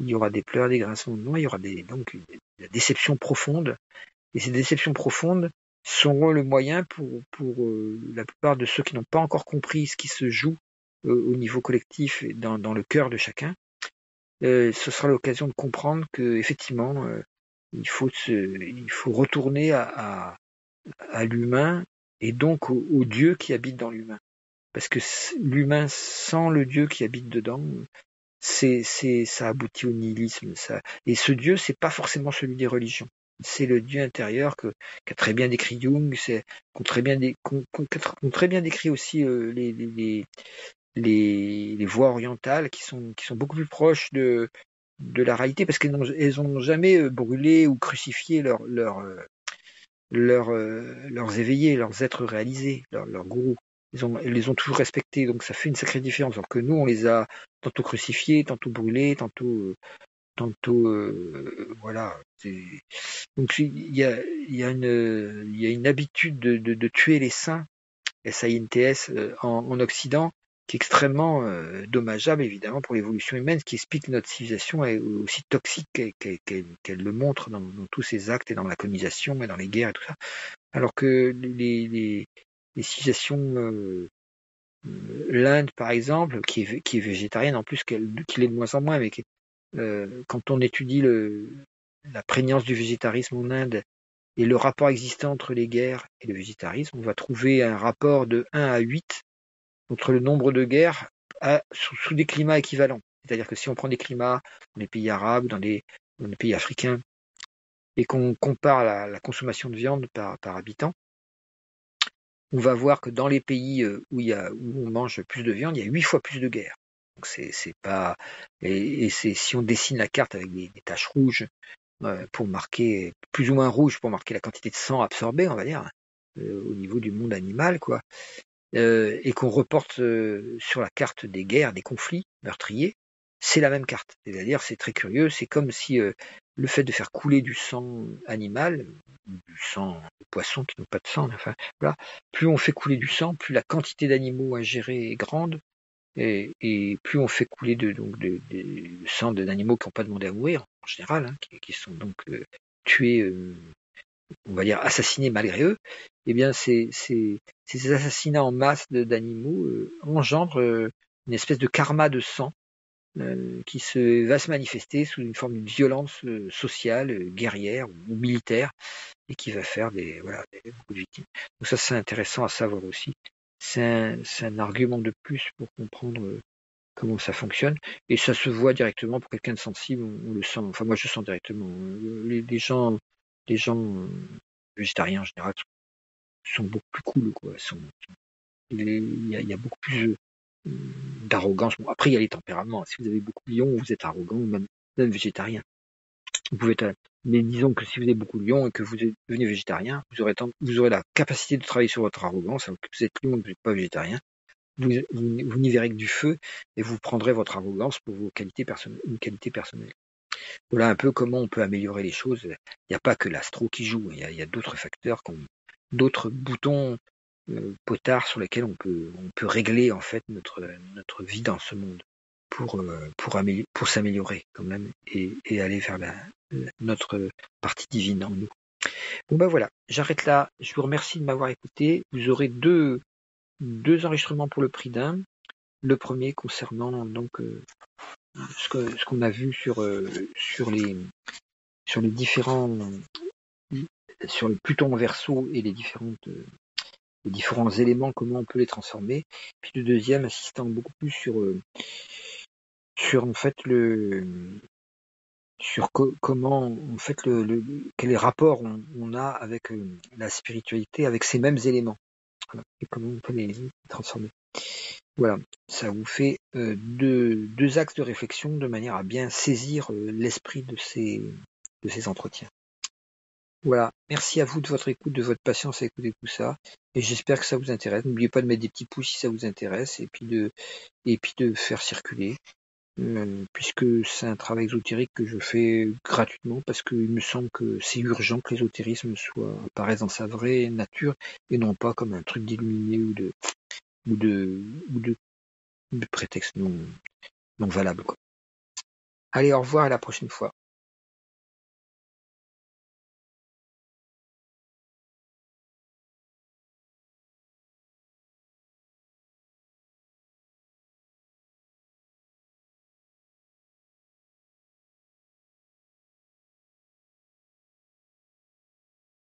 Il y aura des pleurs et des grincements de dents, il y aura donc la déception profonde. Et ces déceptions profondes seront le moyen pour la plupart de ceux qui n'ont pas encore compris ce qui se joue au niveau collectif et dans le cœur de chacun. Ce sera l'occasion de comprendre que effectivement il faut retourner à l'humain et donc au Dieu qui habite dans l'humain, parce que l'humain sans le Dieu qui habite dedans, ça aboutit au nihilisme, ça. Et ce Dieu, c'est pas forcément celui des religions, c'est le Dieu intérieur qu'a très bien décrit Jung, qu'ont très bien décrit aussi les voies orientales qui sont beaucoup plus proches de la réalité, parce qu'elles n'ont jamais brûlé ou crucifié leurs éveillés, leurs êtres réalisés, leurs gourous. Ils les ont toujours respectés, donc ça fait une sacrée différence. Alors que nous, on les a tantôt crucifiés, tantôt brûlés, tantôt voilà. Donc il y a une habitude de tuer les saints, SAINTS, en Occident, qui est extrêmement dommageable évidemment pour l'évolution humaine, ce qui explique que notre civilisation est aussi toxique qu'elle le montre dans tous ses actes et dans la colonisation et dans les guerres et tout ça. Alors que les civilisations, l'Inde par exemple, qui est végétarienne en plus, qu'il est de moins en moins, mais quand on étudie la prégnance du végétarisme en Inde et le rapport existant entre les guerres et le végétarisme, on va trouver un rapport de 1 à 8 entre le nombre de guerres sous des climats équivalents. C'est-à-dire que si on prend des climats dans les pays arabes, dans les pays africains, et qu'on compare la consommation de viande par habitant, on va voir que dans les pays où on mange plus de viande, il y a 8 fois plus de guerres. Donc c'est pas, et si on dessine la carte avec des taches rouges pour marquer, plus ou moins rouges, pour marquer la quantité de sang absorbé, on va dire, au niveau du monde animal, quoi. Et qu'on reporte sur la carte des guerres, des conflits meurtriers, c'est la même carte. C'est-à-dire, c'est très curieux, c'est comme si le fait de faire couler du sang animal, du sang de poissons qui n'ont pas de sang, enfin voilà, plus on fait couler du sang, plus la quantité d'animaux ingérés est grande, et plus on fait couler de sang d'animaux qui n'ont pas demandé à mourir, en général, hein, qui sont donc tués, on va dire assassinés malgré eux, eh bien ces assassinats en masse d'animaux engendrent une espèce de karma de sang va se manifester sous une forme de violence sociale, guerrière ou militaire, et qui va faire beaucoup de victimes. Donc ça, c'est intéressant à savoir aussi. C'est un argument de plus pour comprendre comment ça fonctionne, et ça se voit directement pour quelqu'un de sensible, on le sent. Enfin, moi, je sens directement. Les gens végétariens en général sont beaucoup plus cool, quoi. Il y a beaucoup plus d'arrogance. Bon, après, il y a les tempéraments. Si vous avez beaucoup de lions, vous êtes arrogant, même végétarien. Vous pouvez être, mais disons que si vous avez beaucoup de lions et que vous devenez végétarien, vous aurez la capacité de travailler sur votre arrogance, alors que vous êtes lion et que vous n'êtes pas végétarien. Vous n'y verrez que du feu et vous prendrez votre arrogance pour une qualité personnelle. Voilà un peu comment on peut améliorer les choses. Il n'y a pas que l'astro qui joue, il y a d'autres facteurs, d'autres boutons potards sur lesquels on peut régler en fait notre vie dans ce monde pour s'améliorer quand même et aller vers notre partie divine en nous. Bon ben voilà, j'arrête là. Je vous remercie de m'avoir écouté. Vous aurez deux enregistrements pour le prix d'un. Le premier concernant donc ce qu'on a vu sur les différents sur le Pluton en Verseau et les différents éléments, comment on peut les transformer. Puis le deuxième insistant beaucoup plus sur en fait comment en fait quel rapport on a avec la spiritualité, avec ces mêmes éléments. Voilà. Et comment on peut les transformer. Voilà, ça vous fait deux axes de réflexion de manière à bien saisir l'esprit de ces entretiens. Voilà, merci à vous de votre écoute, de votre patience à écouter tout ça, et j'espère que ça vous intéresse. N'oubliez pas de mettre des petits pouces si ça vous intéresse, et puis de faire circuler, puisque c'est un travail ésotérique que je fais gratuitement, parce qu'il me semble que c'est urgent que l'ésotérisme apparaisse dans sa vraie nature, et non pas comme un truc d'illuminé ou de prétexte non valable, quoi. Allez, au revoir, à la prochaine fois.